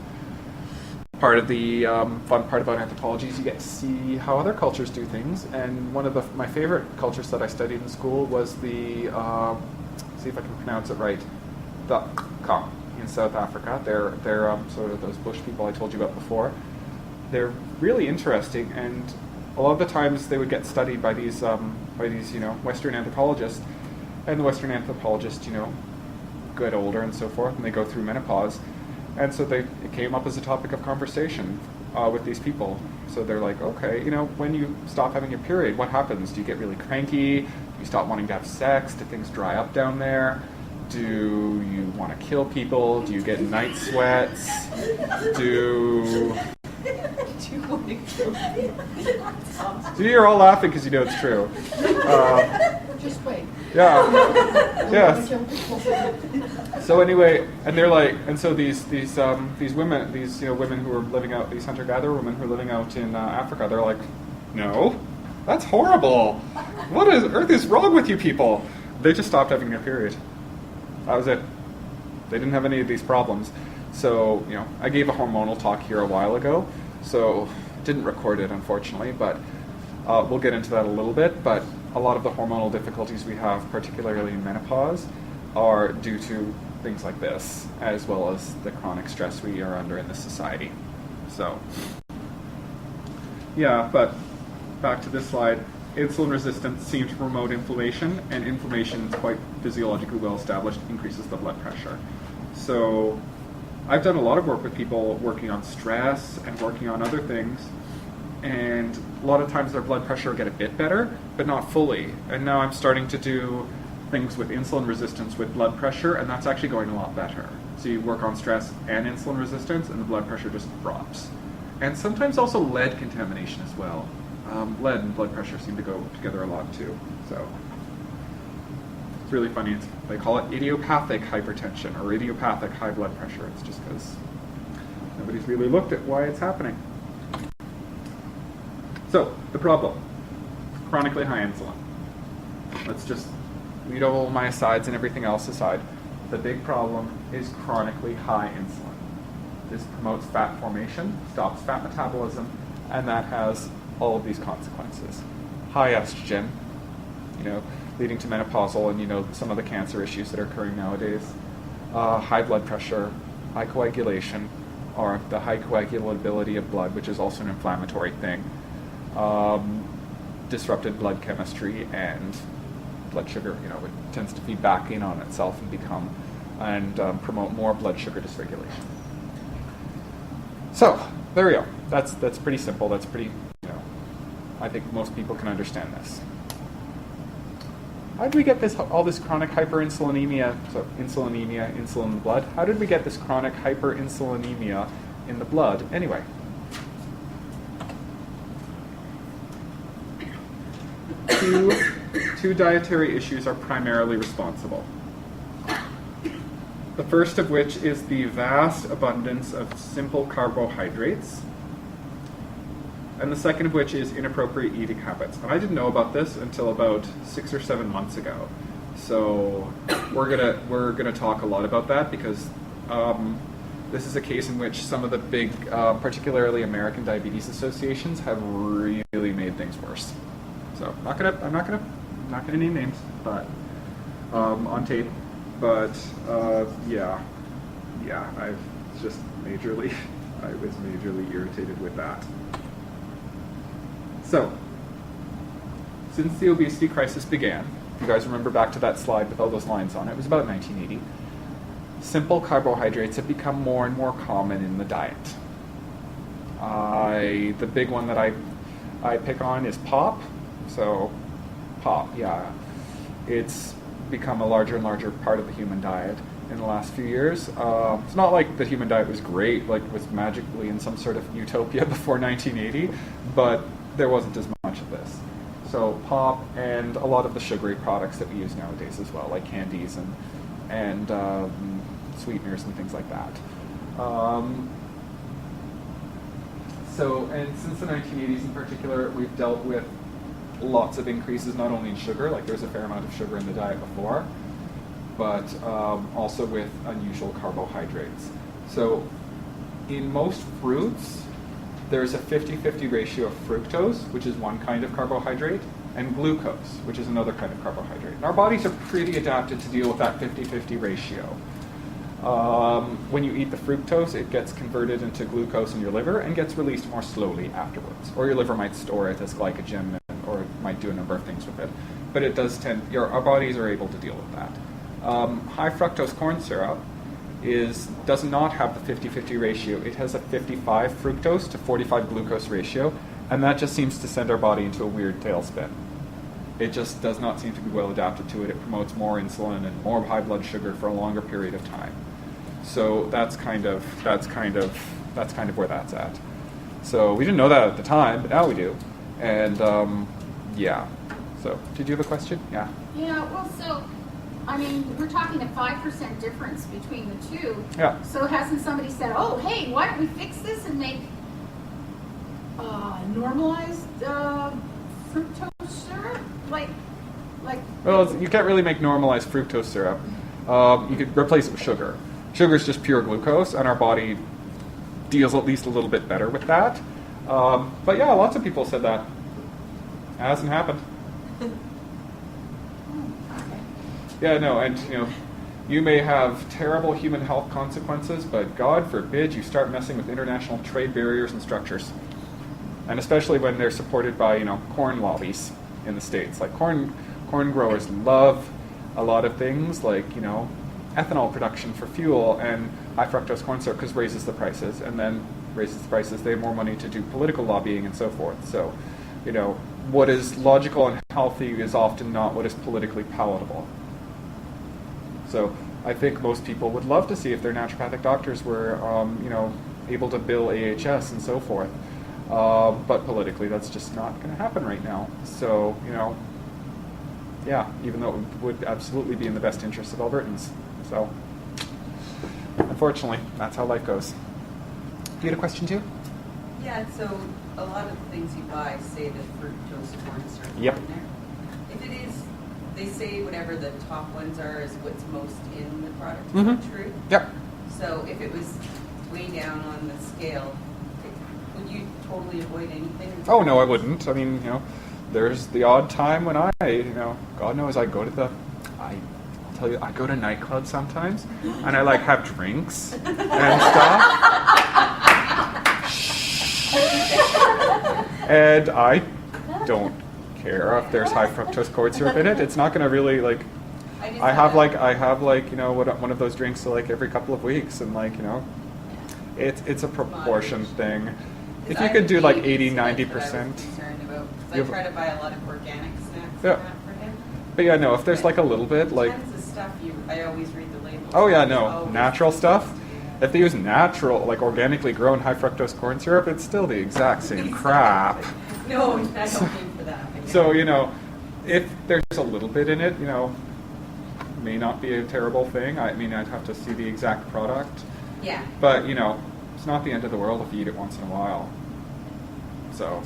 Part of the fun part about anthropology is you get to see how other cultures do things, and one of my favorite cultures that I studied in school was the, see if I can pronounce it right, the Ka in South Africa. They're sort of those bush people I told you about before. They're really interesting, and a lot of the times they would get studied by these Western anthropologists, and the Western anthropologists get older and so forth, and they go through menopause, and so it came up as a topic of conversation. with these people. So they're like, okay, when you stop having your period, what happens? Do you get really cranky? Do you stop wanting to have sex? Do things dry up down there? Do you want to kill people? Do you get night sweats? So you're all laughing because you know it's true. Just wait. Yeah. Yes. So anyway, and they're like, and so these women, women who are living out, these hunter-gatherer women who are living out in Africa, they're like, no, that's horrible. What on earth is wrong with you people? They just stopped having their period. That was it. They didn't have any of these problems. So, I gave a hormonal talk here a while ago, so didn't record it unfortunately, but we'll get into that a little bit. But a lot of the hormonal difficulties we have, particularly in menopause, are due to things like this, as well as the chronic stress we are under in this society. So, yeah, but back to this slide. Insulin resistance seems to promote inflammation, and inflammation is quite physiologically well established, increases the blood pressure. So I've done a lot of work with people working on stress and working on other things, and a lot of times their blood pressure will get a bit better, but not fully. And now I'm starting to do things with insulin resistance with blood pressure, and that's actually going a lot better. So you work on stress and insulin resistance, and the blood pressure just drops. And sometimes also lead contamination as well. Lead and blood pressure seem to go together a lot too. So it's really funny. They call it idiopathic hypertension or idiopathic high blood pressure. It's just because nobody's really looked at why it's happening. So the problem, chronically high insulin. Let's just leave all my asides and everything else aside. The big problem is chronically high insulin. This promotes fat formation, stops fat metabolism, and that has all of these consequences. High estrogen, leading to menopausal and some of the cancer issues that are occurring nowadays. High blood pressure, high coagulation, or the high coagulability of blood, which is also an inflammatory thing. Disrupted blood chemistry and blood sugar, it tends to feed back in on itself and promote more blood sugar dysregulation. So there we go. That's pretty simple. That's pretty. I think most people can understand this. How did we get all this chronic hyperinsulinemia? So insulinemia, insulin in the blood. How did we get this chronic hyperinsulinemia in the blood anyway? Two dietary issues are primarily responsible. The first of which is the vast abundance of simple carbohydrates, and the second of which is inappropriate eating habits. And I didn't know about this until about 6 or 7 months ago. So we're gonna talk a lot about that because this is a case in which some of the big, particularly American diabetes associations, have really made things worse. So I'm not gonna name names, but on tape. But yeah, I was majorly irritated with that. So, since the obesity crisis began, if you guys remember back to that slide with all those lines on it, it was about 1980. Simple carbohydrates have become more and more common in the diet. The big one that I pick on is pop. So, pop, yeah, it's become a larger and larger part of the human diet in the last few years. It's not like the human diet was great, like was magically in some sort of utopia before 1980, but there wasn't as much of this. So pop and a lot of the sugary products that we use nowadays as well, like candies and sweeteners and things like that. And since the 1980s in particular, we've dealt with lots of increases, not only in sugar, like there's a fair amount of sugar in the diet before, but also with unusual carbohydrates. So in most fruits, there's a 50-50 ratio of fructose, which is one kind of carbohydrate, and glucose, which is another kind of carbohydrate. And our bodies are pretty adapted to deal with that 50-50 ratio. When you eat the fructose, it gets converted into glucose in your liver and gets released more slowly afterwards. Or your liver might store it as glycogen, or it might do a number of things with it. But it does our bodies are able to deal with that. High fructose corn syrup does not have the 50-50 ratio. It has a 55 fructose to 45 glucose ratio, and that just seems to send our body into a weird tailspin. It just does not seem to be well adapted to it. It promotes more insulin and more high blood sugar for a longer period of time. So that's kind of where that's at. So we didn't know that at the time, but now we do. And yeah. So did you have a question? Yeah. Yeah, well, so, I mean, we're talking a 5% difference between the two. Yeah. So hasn't somebody said, oh, hey, why don't we fix this and make normalized fructose syrup? Like. Well, you can't really make normalized fructose syrup. You could replace it with sugar. Sugar is just pure glucose, and our body deals at least a little bit better with that. But yeah, lots of people said that. It hasn't happened. Yeah, no, and you may have terrible human health consequences, but God forbid you start messing with international trade barriers and structures. And especially when they're supported by, corn lobbies in the States. Like corn growers love a lot of things like, ethanol production for fuel and high fructose corn syrup because it raises the prices, and then raises the prices, they have more money to do political lobbying and so forth. So, what is logical and healthy is often not what is politically palatable. So I think most people would love to see if their naturopathic doctors were, able to bill AHS and so forth. But politically, that's just not going to happen right now. So, yeah, even though it would absolutely be in the best interest of Albertans. So, unfortunately, that's how life goes. You had a question too? Yeah, so a lot of the things you buy say that fructose corn syrup Yep. in there. If it is, they say whatever the top ones are is what's most in the product. Is that true? Yep. So if it was way down on the scale, would you totally avoid anything? Oh, no, I wouldn't. I mean, there's the odd time when God knows I go to I'll tell you, I go to nightclubs sometimes, and I have drinks and stuff. And I don't care if there's high fructose corn syrup in it. It's not going to really I have one of those drinks every couple of weeks, and it's a proportion thing. If you could do 80, 90%. I try to buy a lot of organic snacks Yeah. for him. But yeah, no, if there's a little bit Tons of stuff I always read the labels. oh yeah, It's no, always- natural stuff. If they use natural, organically grown high fructose corn syrup, it's still the exact same crap. No, I don't mean for that. So, if there's a little bit in it, may not be a terrible thing. I mean, I'd have to see the exact product. Yeah. But, it's not the end of the world if you eat it once in a while. So,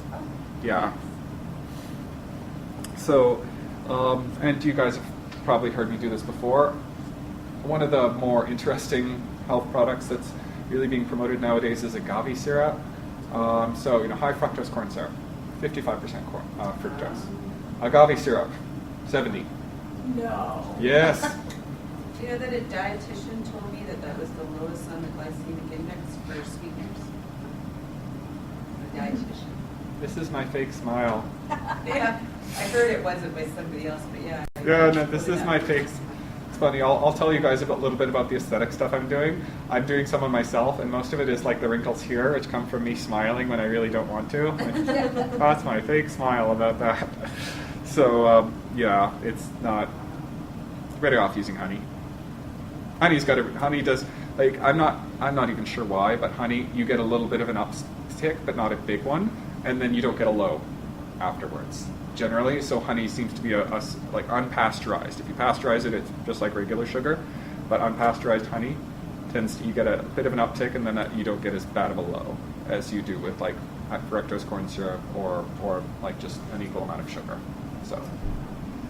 yeah. So, and you guys have probably heard me do this before. One of the more interesting health products that's really being promoted nowadays is agave syrup. So, high fructose corn syrup, 55% fructose. Agave syrup, 70. No. Yes. Do you know that a dietitian told me that was the lowest on the glycemic index for sweeteners? A dietitian. This is my fake smile. Yeah, I heard it wasn't by somebody else, but yeah. Yeah, no, this is my fake. It's funny. I'll tell you guys a little bit about the aesthetic stuff I'm doing. I'm doing some of myself, and most of it is the wrinkles here, which come from me smiling when I really don't want to. That's my fake smile about that. So yeah, it's not. Better off using honey. Honey does I'm not even sure why, but honey, you get a little bit of an uptick, but not a big one, and then you don't get a low afterwards. Generally, so honey seems to be unpasteurized. If you pasteurize it, it's just like regular sugar, but unpasteurized honey you get a bit of an uptick, and then you don't get as bad of a low as you do with fructose corn syrup or just an equal amount of sugar. So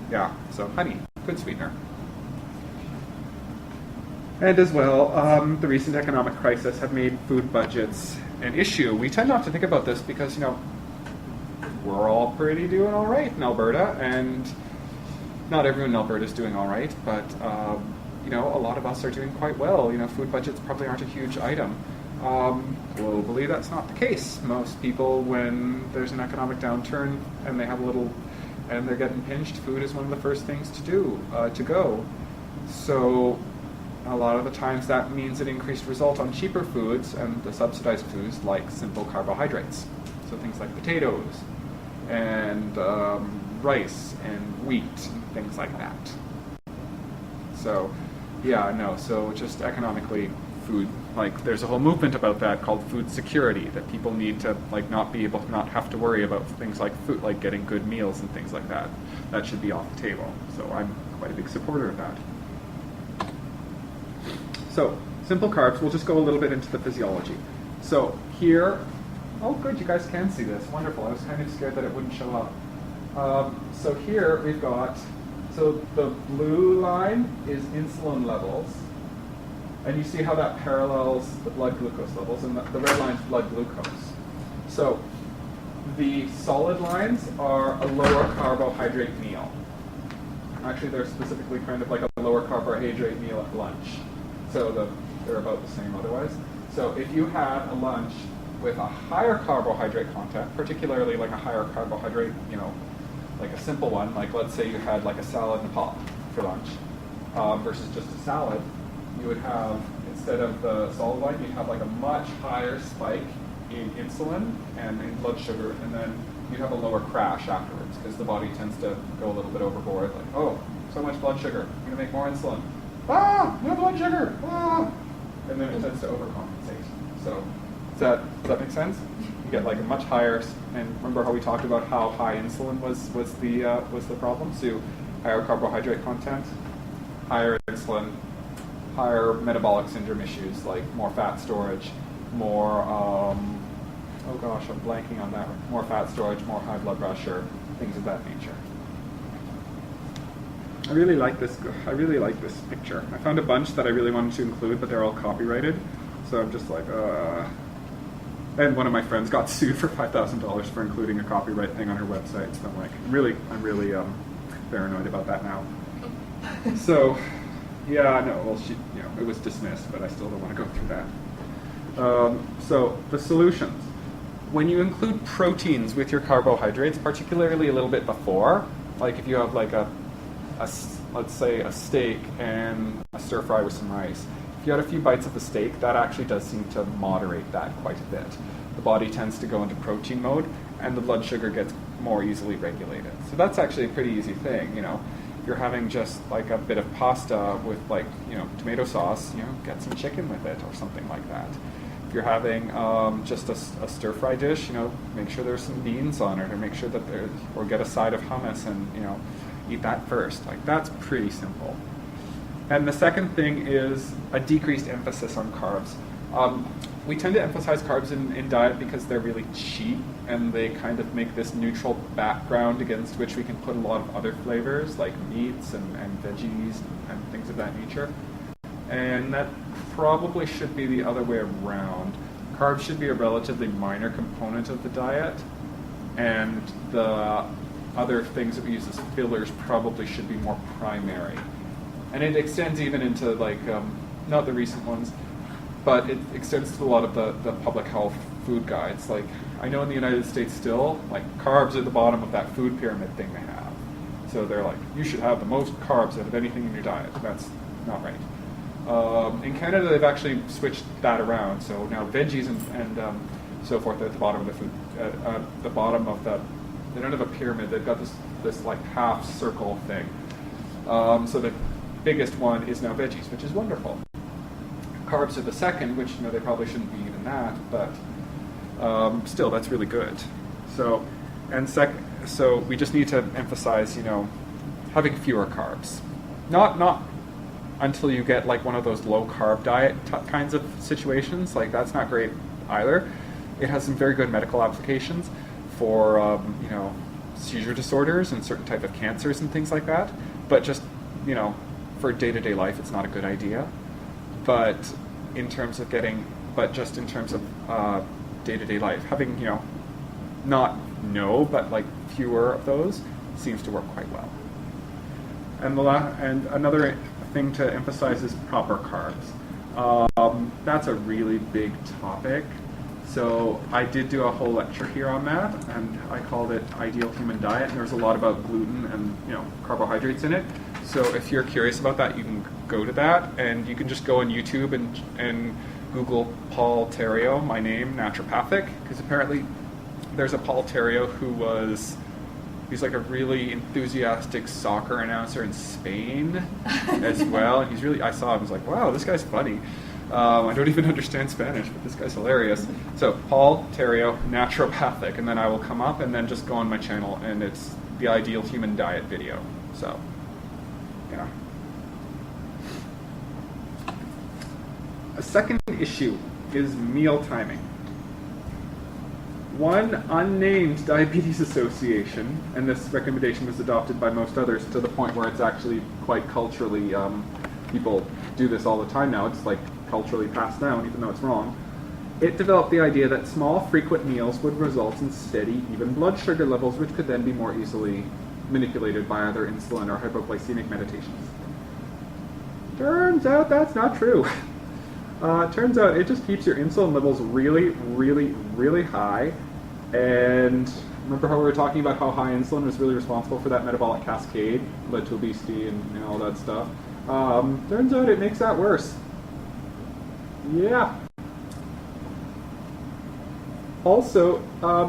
yeah, so honey, good sweetener. And as well, the recent economic crisis have made food budgets an issue. We tend not to think about this because we're all pretty doing all right in Alberta, and not everyone in Alberta is doing all right, but a lot of us are doing quite well. Food budgets probably aren't a huge item. Globally, that's not the case. Most people, when there's an economic downturn and they're getting pinched, food is one of the first things to do, to go. So a lot of the times that means an increased result on cheaper foods and the subsidized foods like simple carbohydrates. So things like potatoes and rice and wheat and things like that. So yeah, no, so just economically food, like there's a whole movement about that called food security, that people need to like not have to worry about things like food, like getting good meals and things like that. That should be off the table. So I'm quite a big supporter of that. So simple carbs, we'll just go a little bit into the physiology. So here, oh good, you guys can see this, wonderful. I was kind of scared that it wouldn't show up. So here we've got, so the blue line is insulin levels, and you see how that parallels the blood glucose levels, and the red line is blood glucose. So the solid lines are a lower carbohydrate meal. Actually, they're specifically kind of like a lower carbohydrate meal at lunch. So they're about the same otherwise. So if you had a lunch with a higher carbohydrate content, particularly like a higher carbohydrate, you know, like a simple one, like let's say you had like a salad and a pop for lunch, versus just a salad, you would have, instead of the solid line, you'd have like a much higher spike in insulin and in blood sugar, and then you'd have a lower crash afterwards, because the body tends to go a little bit overboard, like, oh, so much blood sugar, I'm going to make more insulin. Ah, no blood sugar, ah! And then it tends to overcompensate. So does that make sense? You get like a much higher, and remember how we talked about how high insulin was the problem? So higher carbohydrate content, higher insulin, higher metabolic syndrome issues like more fat storage, more, oh gosh, I'm blanking on that. More fat storage, more high blood pressure, things of that nature. I really like this picture. I found a bunch that I really wanted to include, but they're all copyrighted. So I'm just like, And one of my friends got sued for $5,000 for including a copyright thing on her website. So I'm like, I'm really paranoid about that now. So, yeah, no, well, it was dismissed, but I still don't want to go through that. So the solutions. When you include proteins with your carbohydrates, particularly a little bit before, like if you have like let's say a steak and a stir fry with some rice. If you had a few bites of the steak, that actually does seem to moderate that quite a bit. The body tends to go into protein mode, and the blood sugar gets more easily regulated. So that's actually a pretty easy thing, you know. If you're having just like a bit of pasta with like, you know, tomato sauce, you know, get some chicken with it or something like that. If you're having just a stir-fry dish, you know, make sure there's some beans on it, or make sure that or get a side of hummus and, you know, eat that first. Like, that's pretty simple. And the second thing is a decreased emphasis on carbs. We tend to emphasize carbs in diet because they're really cheap, and they kind of make this neutral background against which we can put a lot of other flavors like meats and veggies and things of that nature. And that probably should be the other way around. Carbs should be a relatively minor component of the diet, and the other things that we use as fillers probably should be more primary. And it extends even into like, not the recent ones, but it extends to a lot of the public health food guides. Like, I know in the United States still, like, carbs are the bottom of that food pyramid thing they have. So they're like, you should have the most carbs out of anything in your diet. That's not right. In Canada, they've actually switched that around. So now veggies and so forth are at the bottom of the food, the bottom of they don't have a pyramid. They've got this like half circle thing. So the biggest one is now veggies, which is wonderful. Carbs are the second, which, you know, they probably shouldn't be even that, but still, that's really good. So we just need to emphasize, you know, having fewer carbs. Not until you get like one of those low carb diet kinds of situations. Like, that's not great either. It has some very good medical applications for you know, seizure disorders and certain type of cancers and things like that. But just, you know, for day-to-day life, it's not a good idea. But in terms of just in terms of day-to-day life, having, you know, but like fewer of those seems to work quite well. And another thing to emphasize is proper carbs. That's a really big topic. So I did do a whole lecture here on that, and I called it Ideal Human Diet, and there's a lot about gluten and carbohydrates in it. So if you're curious about that, you can go to that, and you can just go on YouTube and Google Paul Terrio, my name, naturopathic, because apparently there's a Paul Terrio he's like a really enthusiastic soccer announcer in Spain as well, and I saw him, I was like, wow, this guy's funny. I don't even understand Spanish, but this guy's hilarious. So Paul Terrio, naturopathic, and then I will come up and then just go on my channel, and it's the Ideal Human Diet video. So, yeah. A second issue is meal timing. One unnamed diabetes association, and this recommendation was adopted by most others to the point where it's actually quite culturally, people do this all the time now, it's like culturally passed down even though it's wrong. It developed the idea that small frequent meals would result in steady, even blood sugar levels, which could then be more easily manipulated by either insulin or hypoglycemic medications. Turns out that's not true. Turns out it just keeps your insulin levels really, really, really high. And remember how we were talking about how high insulin was really responsible for that metabolic cascade, led to obesity and all that stuff. Turns out it makes that worse. Yeah. Also,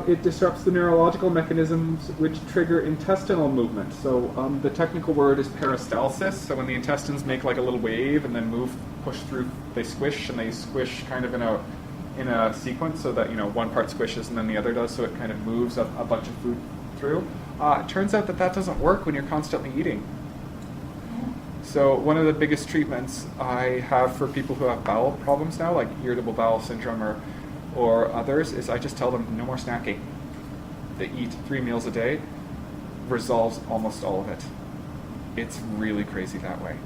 it disrupts the neurological mechanisms which trigger intestinal movement. So the technical word is peristalsis. So when the intestines make like a little wave and then push through, they squish, and they squish kind of in a sequence so that one part squishes and then the other does, so it kind of moves a bunch of food through. It turns out that doesn't work when you're constantly eating. So one of the biggest treatments I have for people who have bowel problems now, like irritable bowel syndrome or others, is I just tell them no more snacking. They eat 3 meals a day, resolves almost all of it. It's really crazy that way.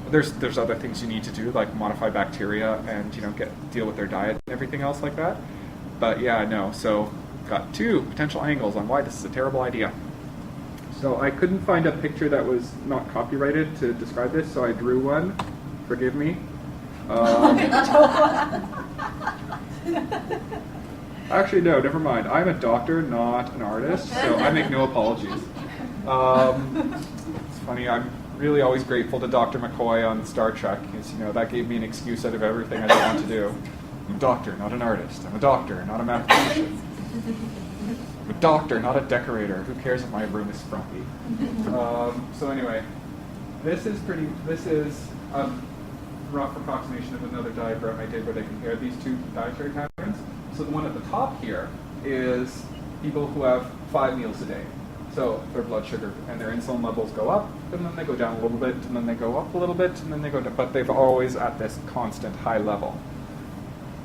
There's other things you need to do, like modify bacteria and deal with their diet and everything else like that. But yeah, no. So got 2 potential angles on why this is a terrible idea. So I couldn't find a picture that was not copyrighted to describe this, so I drew one. Forgive me. Actually, no, never mind. I'm a doctor, not an artist, so I make no apologies. It's funny, I'm really always grateful to Dr. McCoy on Star Trek, because that gave me an excuse out of everything I don't want to do. I'm a doctor, not an artist. I'm a doctor, not a mathematician. I'm a doctor, not a decorator. Who cares if my room is frumpy? So anyway, this is a rough approximation of another diagram I did where they compared these 2 dietary patterns. So the one at the top here is people who have 5 meals a day. So their blood sugar and their insulin levels go up, and then they go down a little bit, and then they go up a little bit, and then they go down, but they've always at this constant high level.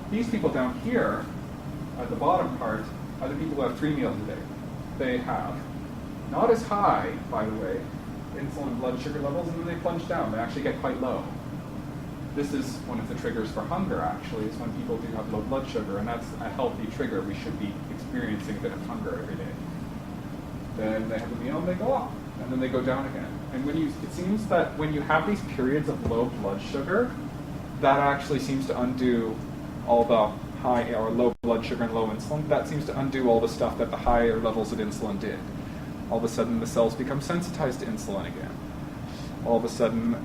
These people down here, at the bottom part, are the people who have 3 meals a day. They have not as high, by the way, insulin blood sugar levels, and then they plunge down. They actually get quite low. This is one of the triggers for hunger, actually, is when people do have low blood sugar, and that's a healthy trigger. We should be experiencing a bit of hunger every day. Then they have a meal and they go up, and then they go down again. And it seems that when you have these periods of low blood sugar, that actually seems to undo all the high or low blood sugar and low insulin. That seems to undo all the stuff that the higher levels of insulin did. All of a sudden, the cells become sensitized to insulin again. All of a sudden,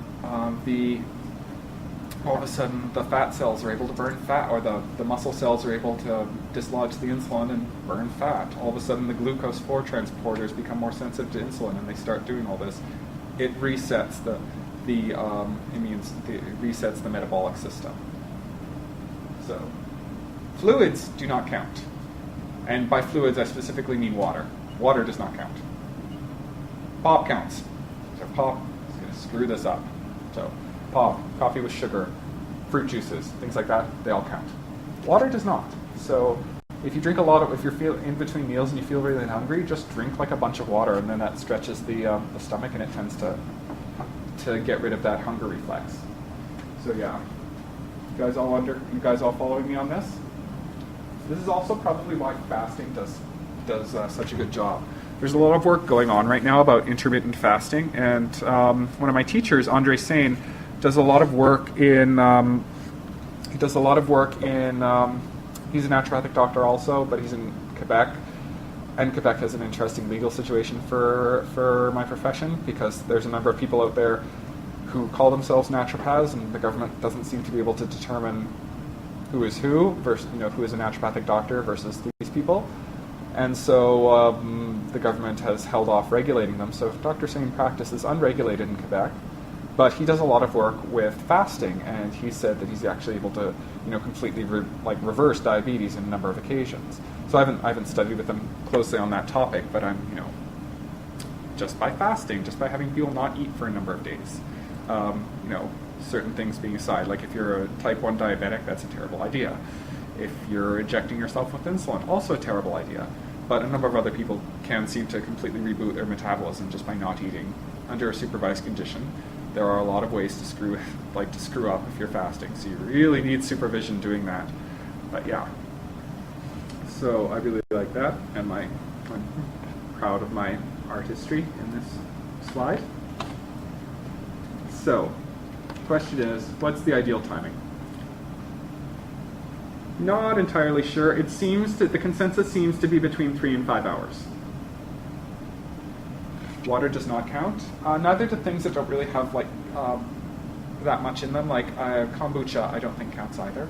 the fat cells are able to burn fat, or the muscle cells are able to dislodge the insulin and burn fat. All of a sudden, the glucose 4 transporters become more sensitive to insulin, and they start doing all this. It resets resets the metabolic system. So, fluids do not count, and by fluids I specifically mean water. Water does not count. Pop counts. So pop is going to screw this up. So pop, coffee with sugar, fruit juices, things like that, they all count. Water does not. So if you drink a lot if you're in between meals and you feel really hungry, just drink like a bunch of water, and then that stretches the stomach, and it tends to get rid of that hunger reflex. So yeah, you guys all following me on this? This is also probably why fasting does such a good job. There's a lot of work going on right now about intermittent fasting, and one of my teachers, Andre Sain, does a lot of work in He's a naturopathic doctor also, but he's in Quebec. And Quebec has an interesting legal situation for my profession, because there's a number of people out there who call themselves naturopaths, and the government doesn't seem to be able to determine who is who versus, who is a naturopathic doctor versus these people. And so the government has held off regulating them. So Dr. Singh practice is unregulated in Quebec, but he does a lot of work with fasting, and he said that he's actually able to, completely reverse diabetes in a number of occasions. So I haven't studied with him closely on that topic, but I'm, just by fasting, just by having people not eat for a number of days, certain things being aside, like if you're a type 1 diabetic, that's a terrible idea. If you're injecting yourself with insulin, also a terrible idea. But a number of other people can seem to completely reboot their metabolism just by not eating under a supervised condition. There are a lot of ways to screw up if you're fasting, so you really need supervision doing that. But yeah. So I really like that, and I'm proud of my artistry in this slide. So, the question is, what's the ideal timing? Not entirely sure. The consensus seems to be between 3 and 5 hours. Water does not count. Neither do things that don't really have that much in them, like kombucha. I don't think counts either.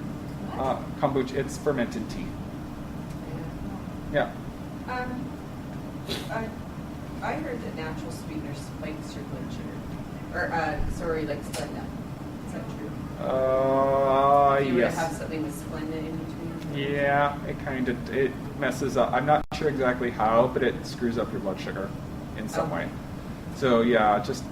Kombucha, it's fermented tea. Yeah. I heard that natural sweeteners spikes your blood sugar, or like Splenda. Is that true? If you were to Yes. have something with Splenda in between. Yeah, it messes up. I'm not sure exactly how, but it screws up your blood sugar in some way. So yeah, just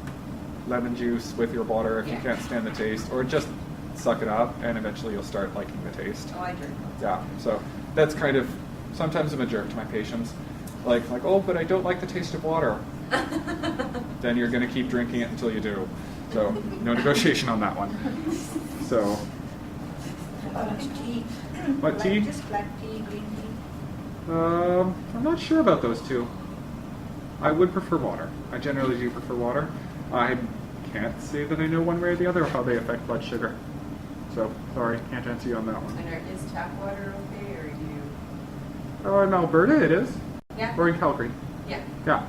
lemon juice with your water if you can't stand the taste, or just suck it up, and eventually you'll start liking the taste. Oh, I drink. Yeah, so that's kind of, sometimes I'm a jerk to my patients. Like, oh, but I don't like the taste of water. Then you're going to keep drinking it until you do. So, no negotiation on that one. So, Tea. what tea? Just black tea, green tea. I'm not sure about those two. I would prefer water. I generally do prefer water. I can't say that I know one way or the other how they affect blood sugar. So, sorry, can't answer you on that one. And is tap water okay, or do you? In Alberta it is. Yeah. Or in Calgary. Yeah. Yeah.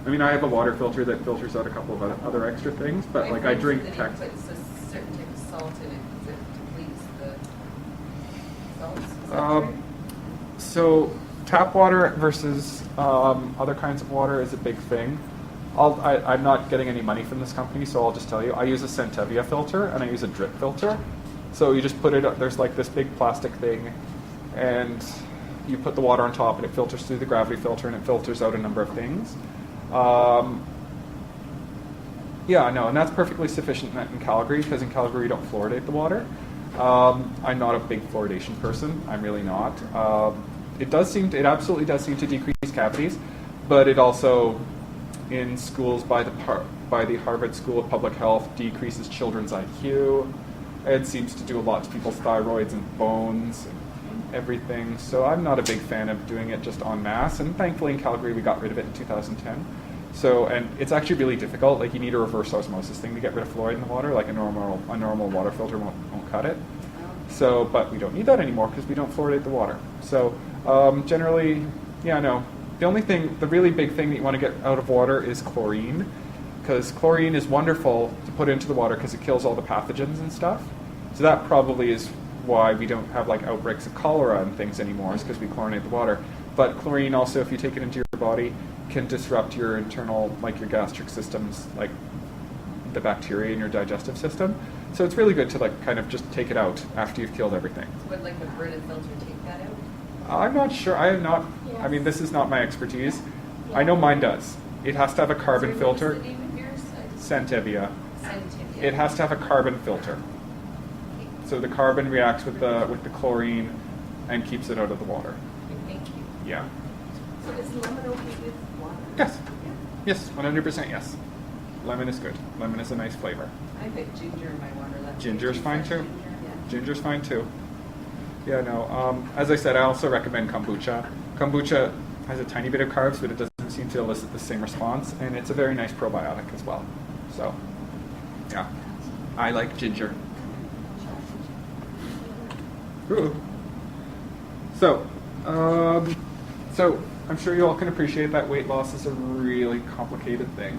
I mean, I have a water filter that filters out a couple of other extra things, but My I friend drink said Tex. that he puts a certain type of salt in it because it depletes the salts. Is that true? So tap water versus other kinds of water is a big thing. I'm not getting any money from this company, so I'll just tell you. I use a Centevia filter and I use a drip filter. So you just put it, there's like this big plastic thing, and you put the water on top and it filters through the gravity filter and it filters out a number of things. And that's perfectly sufficient in Calgary, because in Calgary you don't fluoridate the water. I'm not a big fluoridation person. I'm really not. It absolutely does seem to decrease cavities, but it also, in schools by the Harvard School of Public Health, decreases children's IQ. It seems to do a lot to people's thyroids and bones and everything. So I'm not a big fan of doing it just en masse. And thankfully in Calgary we got rid of it in 2010. So, and it's actually really difficult. Like, you need a reverse osmosis thing to get rid of fluoride in the water. Like a normal water filter won't cut it. So, but we don't need that anymore because we don't fluoridate the water. So generally, the really big thing that you want to get out of water is chlorine, because chlorine is wonderful to put into the water because it kills all the pathogens and stuff. So that probably is why we don't have like outbreaks of cholera and things anymore, is because we chlorinate the water. But chlorine also, if you take it into your body, can disrupt your internal, like your gastric systems, like the bacteria in your digestive system. So it's really good to like kind of just take it out after you've killed everything. Would like a Brita filter take that out? I'm not sure. I am not. I mean, this is not my expertise. I know mine does. It has to have a carbon filter. What's the name of yours? Centevia. Centevia. It has to have a carbon filter. So the carbon reacts with the chlorine and keeps it out of the water. Thank you. Yeah. So is lemon okay with water? Yes. Yes. 100% yes. Lemon is good. Lemon is a nice flavor. I put ginger in my water. That's Ginger's fine too. Yeah. Ginger's fine too. Yeah, no. As I said, I also recommend kombucha. Kombucha has a tiny bit of carbs, but it doesn't seem to elicit the same response, and it's a very nice probiotic as well. So, yeah, I like ginger. Ooh. So, so I'm sure you all can appreciate that weight loss is a really complicated thing.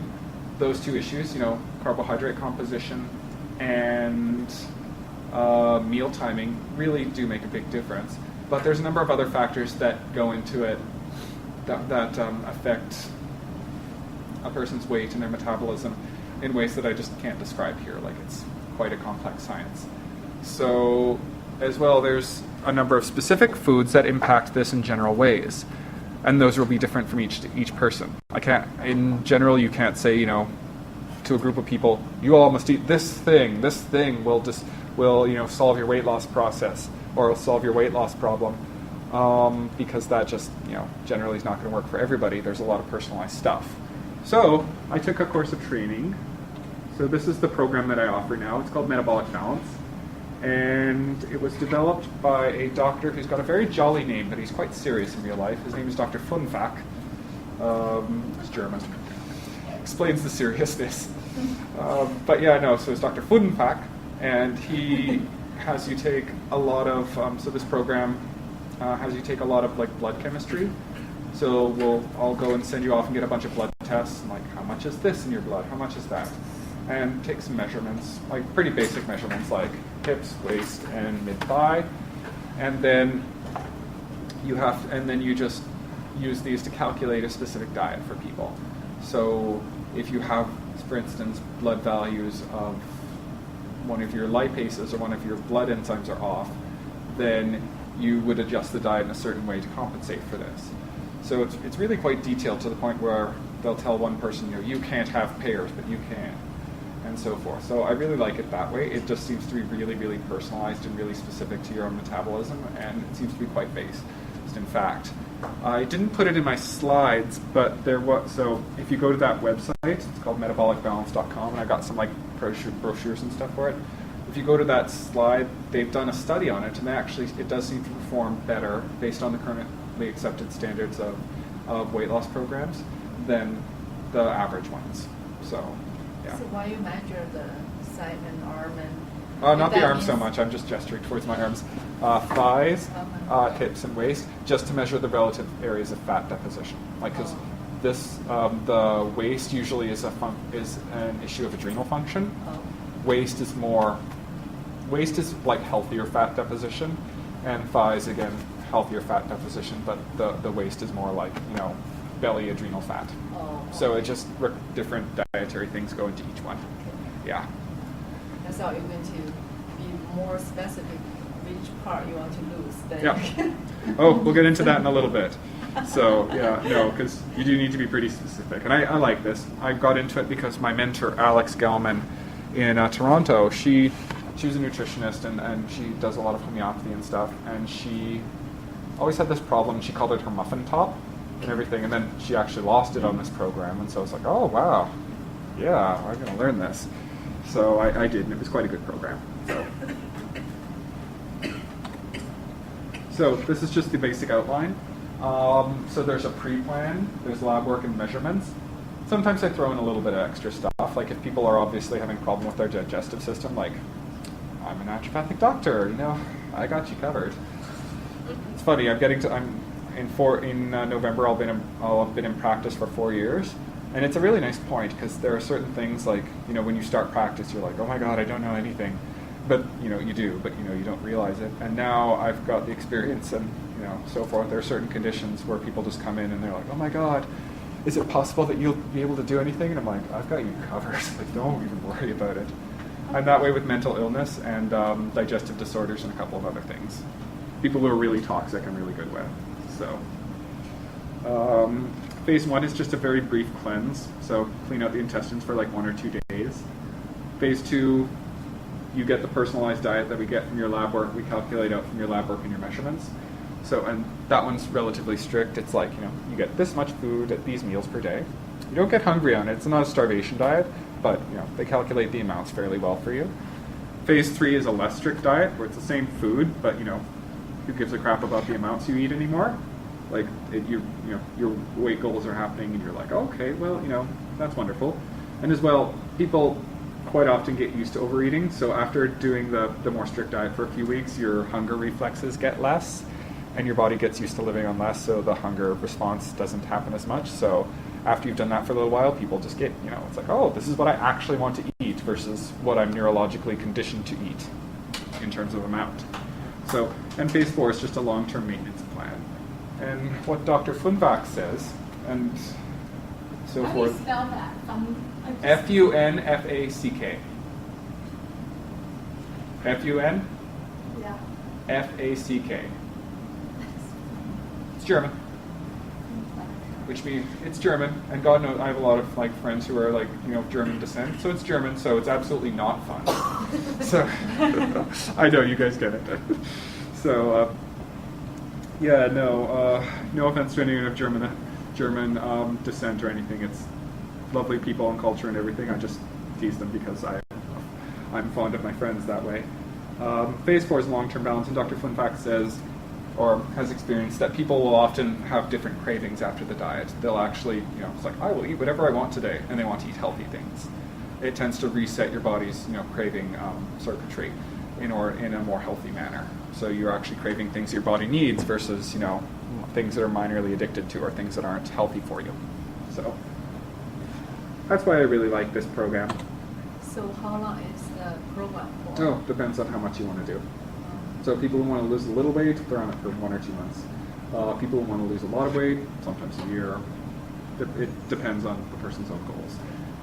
Those two issues, carbohydrate composition and meal timing really do make a big difference. But there's a number of other factors that go into it that affect a person's weight and their metabolism in ways that I just can't describe here. Like, it's quite a complex science. So, as well, there's a number of specific foods that impact this in general ways. And those will be different from each person. In general, you can't say, to a group of people, you all must eat this thing will solve your weight loss process or solve your weight loss problem, because that just, generally is not going to work for everybody. There's a lot of personalized stuff. So I took a course of training. So this is the program that I offer now. It's called Metabolic Balance. And it was developed by a doctor who's got a very jolly name, but he's quite serious in real life. His name is Dr. Funfack. He's German. Explains the seriousness. So it's Dr. Funfack, and he has you take a lot of, this program has you take a lot of blood chemistry. So I'll go and send you off and get a bunch of blood tests, like how much is this in your blood, how much is that? And take some measurements, like pretty basic measurements like hips, waist, and mid-thigh. And then you just use these to calculate a specific diet for people. So if you have, for instance, blood values of one of your lipases or one of your blood enzymes are off, then you would adjust the diet in a certain way to compensate for this. So it's really quite detailed to the point where they'll tell one person, you can't have pears, but you can, and so forth. So I really like it that way. It just seems to be really, really personalized and really specific to your own metabolism, and it seems to be quite based in fact. I didn't put it in my slides, but there was, so if you go to that website, it's called metabolicbalance.com, and I got some brochures and stuff for it. If you go to that slide, they've done a study on it, and it does seem to perform better based on the currently accepted standards of weight loss programs than the average ones. So, yeah. So why you measure the side and arm and? Not the arms so much. I'm just gesturing towards my arms. Thighs, hips, and waist, just to measure the relative areas of fat deposition. Because the waist usually is an issue of adrenal function. Waist is like healthier fat deposition, and thighs again healthier fat deposition. But the waist is more like belly adrenal fat. So it just different dietary things go into each one. Yeah. That's how you're going to be more specific which part you want to lose. Yeah. Oh, we'll get into that in a little bit. So, because you do need to be pretty specific. And I like this. I got into it because my mentor, Alex Gelman, in Toronto, she was a nutritionist and she does a lot of homeopathy and stuff. And she always had this problem. She called it her muffin top and everything. And then she actually lost it on this program. And so I was like, oh, wow. Yeah, I'm going to learn this. So I did, and it was quite a good program. So this is just the basic outline. So there's a pre-plan, there's lab work and measurements. Sometimes I throw in a little bit of extra stuff, like if people are obviously having a problem with their digestive system, like, I'm a naturopathic doctor, I got you covered. It's funny, in November I'll have been in practice for 4 years. And it's a really nice point because there are certain things like, when you start practice, you're like, oh my God, I don't know anything. But, you do, but, you don't realize it. And now I've got the experience and, so forth. There are certain conditions where people just come in and they're like, oh my God, is it possible that you'll be able to do anything? And I'm like, I've got you covered. Like, don't even worry about it. I'm that way with mental illness and digestive disorders and a couple of other things. People who are really toxic I'm really good with. So, phase 1 is just a very brief cleanse. So clean out the intestines for like 1 or 2 days. Phase 2, you get the personalized diet that we get from your lab work. We calculate out from your lab work and your measurements. So, and that one's relatively strict. It's like, you get this much food at these meals per day. You don't get hungry on it. It's not a starvation diet, but, they calculate the amounts fairly well for you. Phase 3 is a less strict diet where it's the same food, but, who gives a crap about the amounts you eat anymore? Like, your weight goals are happening and you're like, okay, well, that's wonderful. And as well, people quite often get used to overeating. So after doing the more strict diet for a few weeks, your hunger reflexes get less. and your body gets used to living on less, so the hunger response doesn't happen as much. So after you've done that for a little while, people just get, it's like, oh, this is what I actually want to eat versus what I'm neurologically conditioned to eat in terms of amount. So, and phase 4 is just a long-term maintenance plan. And what Dr. Funvac says, and so How do you forth. spell that? Funfack. Fun? Yeah. Fack. It's German. Which means it's German, and God knows I have a lot of friends who are of German descent, so it's German, so it's absolutely not fun. So I know you guys get it. So no offense to anyone of German descent or anything. It's lovely people and culture and everything. I just tease them because I'm fond of my friends that way. Phase 4 is long-term balance, and Dr. Funfack says, or has experienced, that people will often have different cravings after the diet. They'll actually, it's like, I will eat whatever I want today, and they want to eat healthy things. It tends to reset your body's, craving circuitry in a more healthy manner. So you're actually craving things your body needs versus, things that are minorly addicted to or things that aren't healthy for you. So that's why I really like this program. So how long is the program for? Oh, depends on how much you want to do. So people who want to lose a little weight, they're on it for 1 or 2 months. People who want to lose a lot of weight, sometimes a year. It depends on the person's own goals.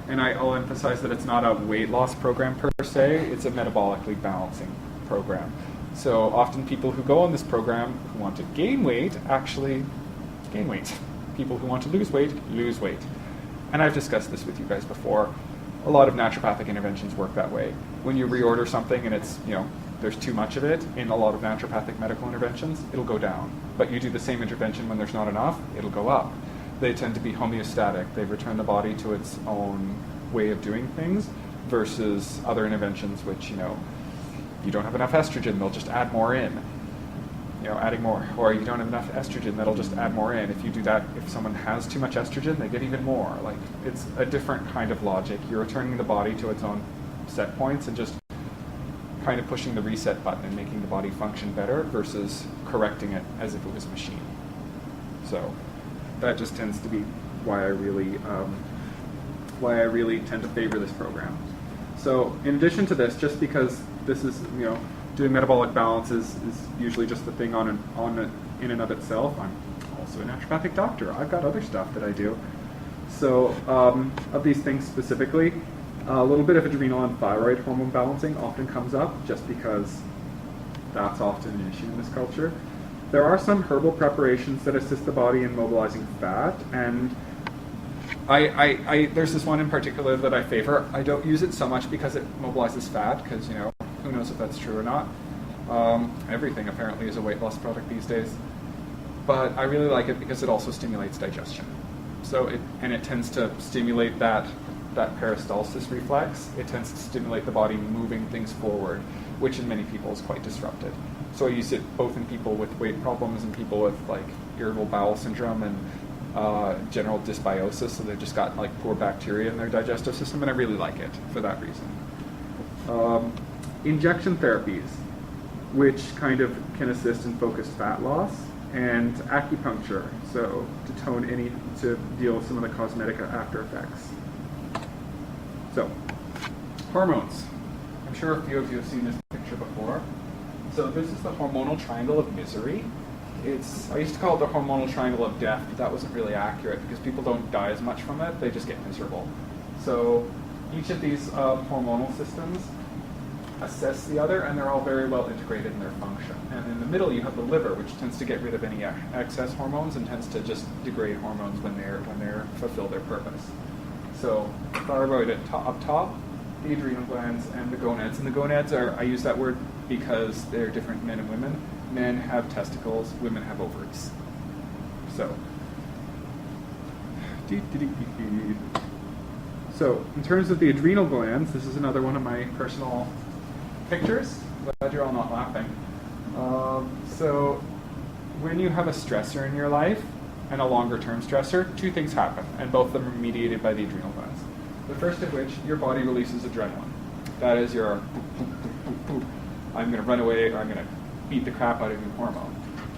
And I'll emphasize that it's not a weight loss program per se, it's a metabolically balancing program. So often people who go on this program who want to gain weight actually gain weight. People who want to lose weight lose weight. And I've discussed this with you guys before. A lot of naturopathic interventions work that way. When you reorder something and it's, there's too much of it in a lot of naturopathic medical interventions, it'll go down. But you do the same intervention when there's not enough, it'll go up. They tend to be homeostatic. They return the body to its own way of doing things versus other interventions which, you don't have enough estrogen, they'll just add more in. Adding more. Or you don't have enough estrogen, that'll just add more in. If you do that, if someone has too much estrogen, they get even more. It's a different kind of logic. You're returning the body to its own set points and just kind of pushing the reset button and making the body function better versus correcting it as if it was a machine. So that just tends to be why I really tend to favor this program. So in addition to this, just because this is, doing metabolic balance is usually just the thing in and of itself, I'm also a naturopathic doctor. I've got other stuff that I do. So of these things specifically, a little bit of adrenal and thyroid hormone balancing often comes up just because that's often an issue in this culture. There are some herbal preparations that assist the body in mobilizing fat, and there's this one in particular that I favor. I don't use it so much because it mobilizes fat, because, who knows if that's true or not. Everything apparently is a weight loss product these days. But I really like it because it also stimulates digestion. So it tends to stimulate that peristalsis reflex. It tends to stimulate the body moving things forward, which in many people is quite disrupted. So I use it both in people with weight problems and people with irritable bowel syndrome and general dysbiosis, so they've just got poor bacteria in their digestive system, and I really like it for that reason. Injection therapies, which kind of can assist in focused fat loss, and acupuncture, so to deal with some of the cosmetic after effects. So, hormones. I'm sure a few of you have seen this picture before. So this is the hormonal triangle of misery. I used to call it the hormonal triangle of death, but that wasn't really accurate because people don't die as much from it, they just get miserable. So each of these hormonal systems assess the other, and they're all very well integrated in their function. And in the middle you have the liver, which tends to get rid of any excess hormones and tends to just degrade hormones when they're fulfill their purpose. So thyroid up top, the adrenal glands, and the gonads. And the gonads I use that word because they're different men and women. Men have testicles, women have ovaries. So, in terms of the adrenal glands, this is another one of my personal pictures. Glad you're all not laughing. So, when you have a stressor in your life, and a longer-term stressor, two things happen, and both of them are mediated by the adrenal glands. The first of which, your body releases adrenaline. That is your, I'm going to run away, or I'm going to beat the crap out of your hormone.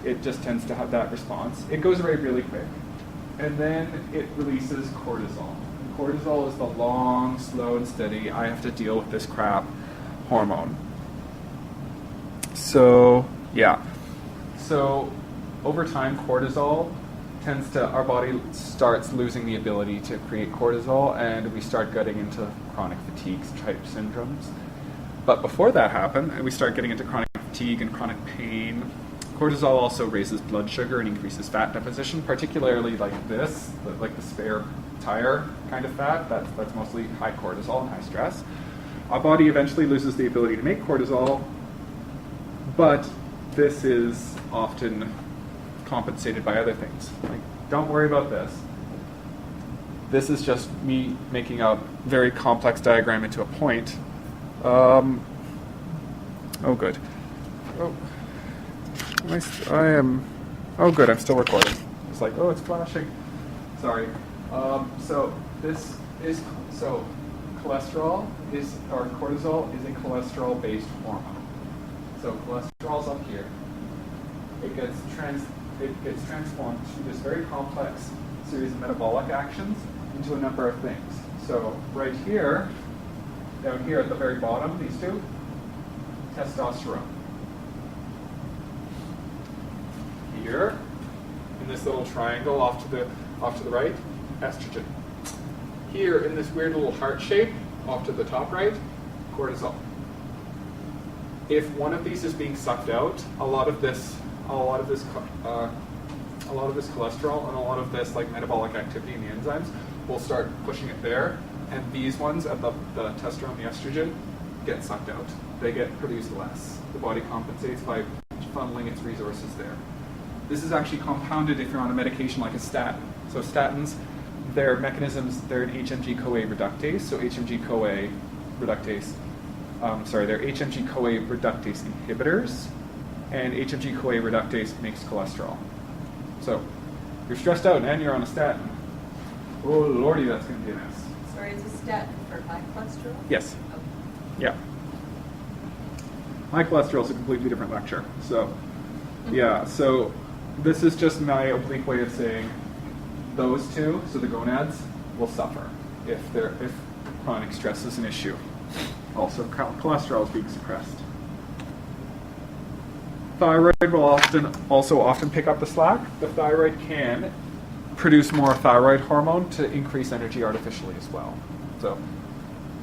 it just tends to have that response. It goes away really quick. And then it releases cortisol. And cortisol is the long, slow, and steady, I have to deal with this crap hormone. So, yeah. So, over time, cortisol tends to, our body starts losing the ability to create cortisol, and we start getting into chronic fatigue type syndromes. But before that happened, we start getting into chronic fatigue and chronic pain. Cortisol also raises blood sugar and increases fat deposition, particularly like this, like the spare tire kind of fat. That's mostly high cortisol and high stress. Our body eventually loses the ability to make cortisol, but this is often compensated by other things. Like, don't worry about this. This is just me making a very complex diagram into a point. Oh, good. Oh, I am. Oh, good. I'm still recording. It's like, oh, it's flashing. Sorry. So this is cholesterol is, or cortisol is a cholesterol-based hormone. So cholesterol's up here. It gets transformed through this very complex series of metabolic actions into a number of things. So right here, down here at the very bottom, these two, testosterone. Here, in this little triangle off to the right, estrogen. Here, in this weird little heart shape, off to the top right, cortisol. If one of these is being sucked out, a lot of this cholesterol and a lot of this like metabolic activity in the enzymes will start pushing it there, and these ones at the testosterone, the estrogen, get sucked out. They get produced less. The body compensates by funneling its resources there. This is actually compounded if you're on a medication like a statin. So statins, their mechanisms, they're an HMG-CoA reductase. So HMG-CoA reductase, they're HMG-CoA reductase inhibitors, and HMG-CoA reductase makes cholesterol. So you're stressed out and you're on a statin. Oh lordy, that's going to be a mess. Sorry, it's a statin for high cholesterol? Yes. Okay. Yeah. High cholesterol is a completely different lecture. So, yeah. So this is just my oblique way of saying those two, so the gonads, will suffer if chronic stress is an issue. Also, cholesterol is being suppressed. Thyroid will often pick up the slack. The thyroid can produce more thyroid hormone to increase energy artificially as well. So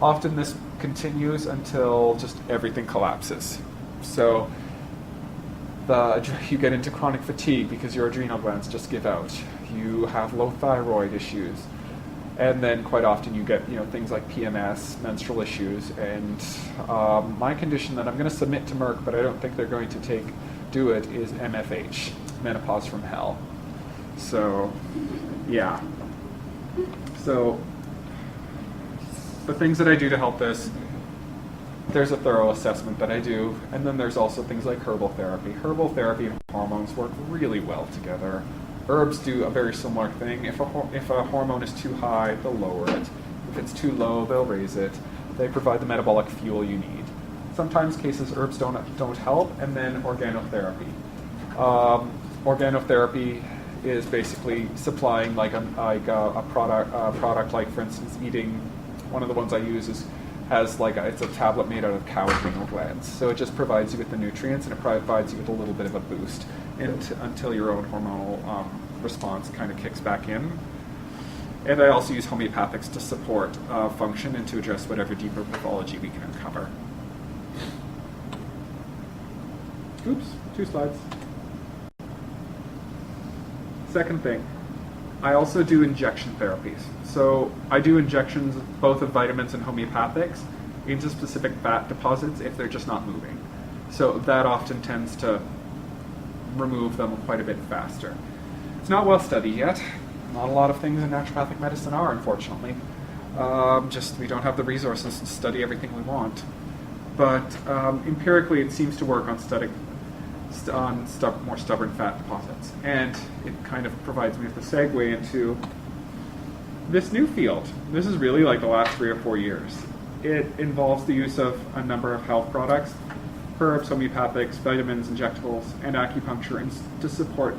often this continues until just everything collapses. So you get into chronic fatigue because your adrenal glands just give out. You have low thyroid issues. And then quite often you get things like PMS, menstrual issues, and my condition that I'm going to submit to Merck, but I don't think they're going to do it, is MFH, menopause from hell. So, yeah. So, the things that I do to help this, there's a thorough assessment that I do, and then there's also things like herbal therapy. Herbal therapy and hormones work really well together. Herbs do a very similar thing. If a hormone is too high, they'll lower it. If it's too low, they'll raise it. They provide the metabolic fuel you need. Sometimes cases herbs don't help, and then organotherapy. Organotherapy is basically supplying a product like, for instance, eating. One of the ones I use it's a tablet made out of cow adrenal glands. So it just provides you with the nutrients, and it provides you with a little bit of a boost until your own hormonal response kind of kicks back in. And I also use homeopathics to support function and to address whatever deeper pathology we can uncover. Oops, 2 slides. Second thing, I also do injection therapies. So I do injections both of vitamins and homeopathics into specific fat deposits if they're just not moving. So that often tends to remove them quite a bit faster. It's not well studied yet. Not a lot of things in naturopathic medicine are, unfortunately. We don't have the resources to study everything we want. But empirically, it seems to work on more stubborn fat deposits. And it kind of provides me with a segue into this new field. This is really like the last 3 or 4 years. It involves the use of a number of health products herbs, homeopathics, vitamins, injectables, and acupuncture, and to support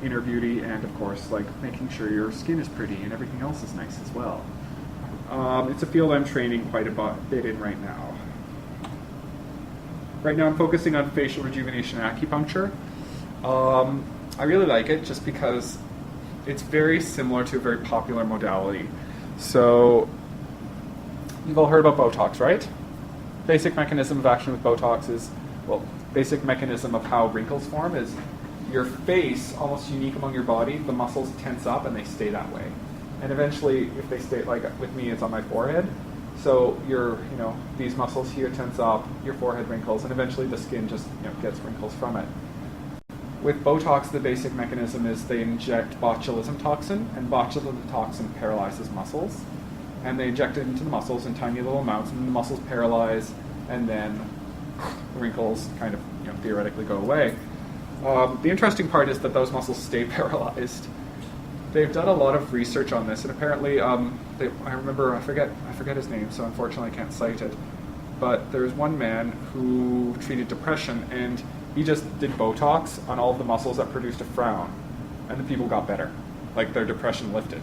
inner beauty, and of course, like making sure your skin is pretty and everything else is nice as well. It's a field I'm training quite a bit in right now. Right now I'm focusing on facial rejuvenation acupuncture. I really like it just because it's very similar to a very popular modality. So, you've all heard about Botox, right? Basic mechanism of action with Botox is, basic mechanism of how wrinkles form is your face, almost unique among your body, the muscles tense up and they stay that way. And eventually, if they stay, like with me, it's on my forehead. So these muscles here tense up, your forehead wrinkles, and eventually the skin just gets wrinkles from it. With Botox, the basic mechanism is they inject botulism toxin, and botulism toxin paralyzes muscles. And they inject it into the muscles in tiny little amounts, and the muscles paralyze, and then the wrinkles kind of theoretically go away. The interesting part is that those muscles stay paralyzed. They've done a lot of research on this, and apparently, I forget his name, so unfortunately I can't cite it. But there's one man who treated depression, and he just did Botox on all of the muscles that produced a frown, and the people got better, like their depression lifted.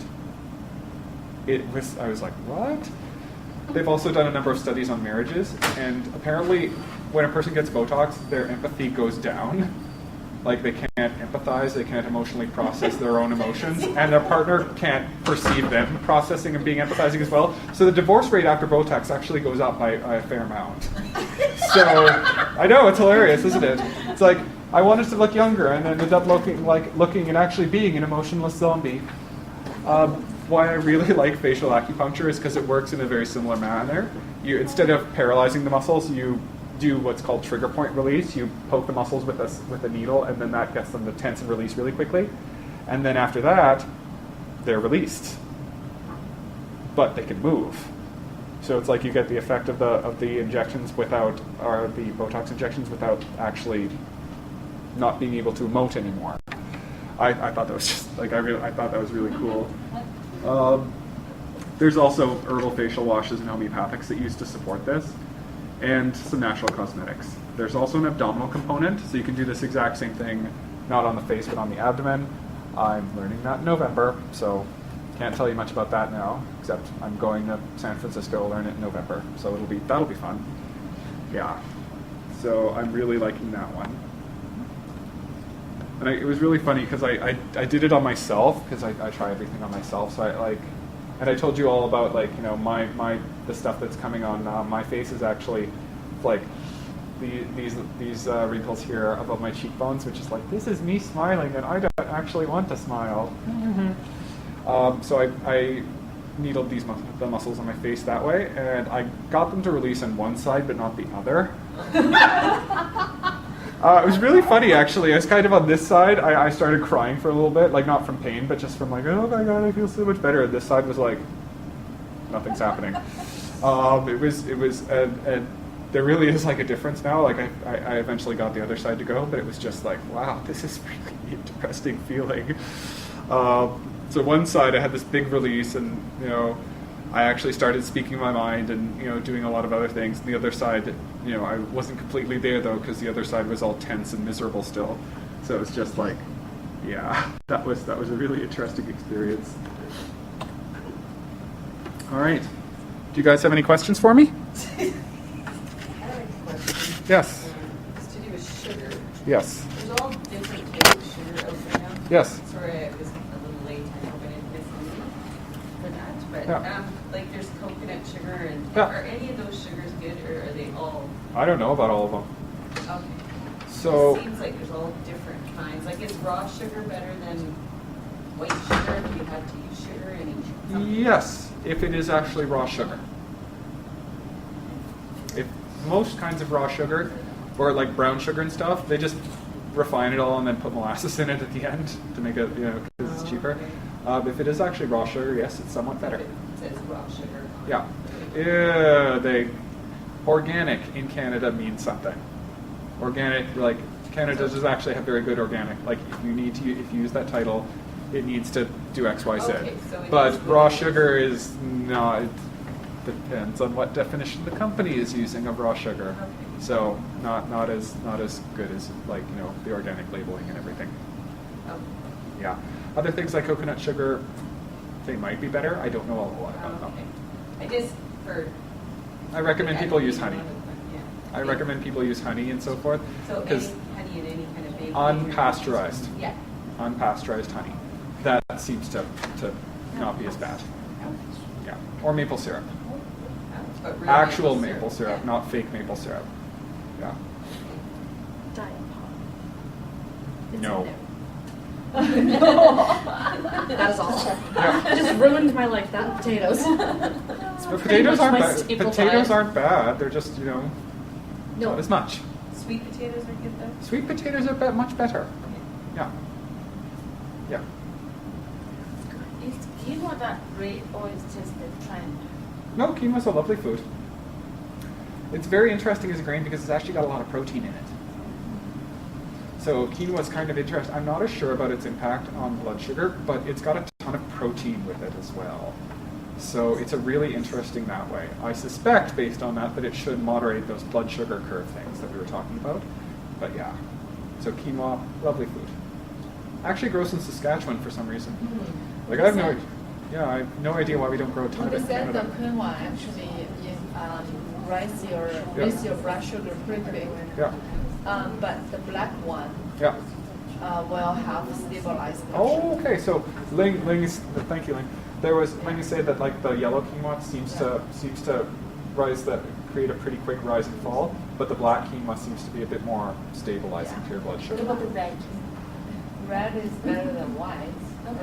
I was like, what? They've also done a number of studies on marriages, and apparently, when a person gets Botox, their empathy goes down. Like they can't empathize, they can't emotionally process their own emotions, and their partner can't perceive them processing and being empathizing as well. So the divorce rate after Botox actually goes up by a fair amount. So I know, it's hilarious, isn't it? It's like I wanted to look younger, and then ended up looking and actually being an emotionless zombie. Why I really like facial acupuncture is because it works in a very similar manner. Instead of paralyzing the muscles, you do what's called trigger point release. You poke the muscles with a needle, and then that gets them to tense and release really quickly. And then after that, they're released. But they can move. So it's like you get the effect of the injections or the Botox injections without actually not being able to emote anymore. I thought that was just I thought that was really cool. There's also herbal facial washes and homeopathics that use to support this, and some natural cosmetics. There's also an abdominal component, so you can do this exact same thing, not on the face but on the abdomen. I'm learning that in November, so can't tell you much about that now, except I'm going to San Francisco to learn it in November, so that'll be fun. Yeah, so I'm really liking that one. And it was really funny because I did it on myself, because I try everything on myself. So and I told you all about the stuff that's coming on my face is actually like these wrinkles here above my cheekbones, which is like, this is me smiling, and I don't actually want to smile. So I needled the muscles on my face that way, and I got them to release on one side but not the other. It was really funny, actually. I was kind of on this side. I started crying for a little bit, like not from pain, but just from oh my god, I feel so much better. This side was like, nothing's happening. And there really is like a difference now. Like I eventually got the other side to go, but it was just like, wow, this is really a depressing feeling. So one side I had this big release, and I actually started speaking my mind and doing a lot of other things. And the other side, I wasn't completely there though, because the other side was all tense and miserable still. So it was just like, yeah, that was a really interesting experience. All right, do you guys have any questions for me? I have a question. Yes. It's to do with sugar. Yes. There's all different types of sugar out there now. Yes. Sorry, I was a little late. I hope I didn't miss anything for that. But Yeah. there's coconut sugar, and Yeah. are any of those sugars good, or are they all? I don't know about all of them. Okay. So It seems like there's all different kinds. Like, is raw sugar better than white sugar? Do you have to use sugar in each? something? yes, if it is actually raw sugar. If most kinds of raw sugar, or like brown sugar and stuff, they just refine it all and then put molasses in it at the end to make it, because it's cheaper. If it is actually raw sugar, yes, it's somewhat better. It says raw sugar. Yeah. Organic in Canada means something. Organic, like Canada does actually have very good organic. Like if you use that title, it needs to do X, Y, Z. Okay, so it But is raw what it is. sugar is not. Depends on what definition the company is using of raw sugar. Okay. So not as good as like the organic labeling and everything. Oh. Yeah. Other things like coconut sugar, they might be better. I don't know a lot about them. Okay. I just for. I recommend people use honey. Yeah. I recommend people use honey and so forth. So any honey in any kind of bakery. Unpasteurized. Yeah. Unpasteurized honey. That seems to not be as bad. Yeah. Or maple syrup. But real Actual maple syrup, yeah. not fake maple syrup. Yeah. Diet pop. It's No. in there. That is all. Yeah. It just ruined my life. That and potatoes. But Pretty potatoes much aren't my bad. staple Potatoes diet. aren't bad. They're just No. not as much. Sweet potatoes are good though. Sweet potatoes are much better. Yeah. Yeah. Is quinoa that great or is just the trend? No, quinoa's a lovely food. It's very interesting as a grain because it's actually got a lot of protein in it. So quinoa's kind of interesting. I'm not as sure about its impact on blood sugar, but it's got a ton of protein with it as well. So it's a really interesting that way. I suspect, based on that it should moderate those blood sugar curve things that we were talking about. But yeah, so quinoa, lovely food. Actually grows in Saskatchewan for some reason. Like I have no idea why we don't grow a ton of it in They said the Canada. quinoa actually raise your blood sugar quickly. Yeah, But the black one yeah. will have stabilized blood Oh, sugar. okay. So Ling is thank you, Ling. There was when you say that like the yellow quinoa seems to rise create a pretty quick rise and fall, but the black quinoa seems to be a bit more stabilizing to your blood What sugar. about the red? Red is better than white.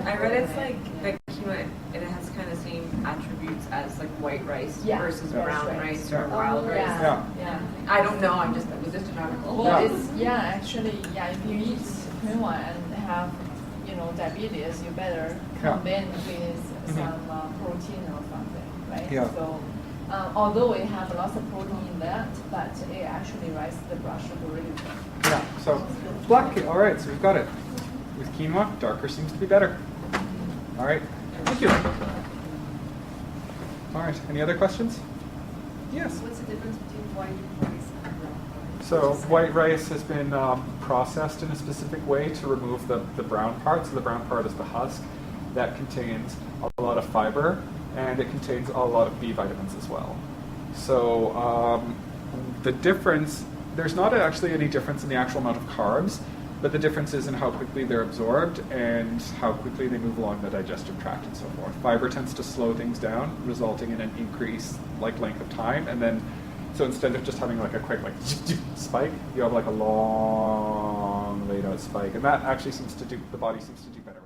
I read it's like the quinoa, and it has kind of same attributes as like white rice Yeah. versus Yeah. brown Right. rice or Yeah. wild rice. Yeah. Yeah. I don't know. It was just an article. Well, Yeah. it's actually if you eat quinoa and have diabetes, you better Yeah. combine with some protein or something, right? Yeah. So although it has lots of protein in that, but it actually raises the blood sugar really quick. Yeah. So black. All right. So we've got it. With quinoa, darker seems to be better. All right. Thank you. All right. Any other questions? Yes. What's the difference between white rice and brown rice? So white rice has been processed in a specific way to remove the brown part. So the brown part is the husk. That contains a lot of fiber, and it contains a lot of B vitamins as well. So the difference, there's not actually any difference in the actual amount of carbs, but the difference is in how quickly they're absorbed and how quickly they move along the digestive tract and so forth. Fiber tends to slow things down, resulting in an increased length of time, and then so instead of just having like a quick spike, you have like a long laid out spike, and that actually the body seems to do better with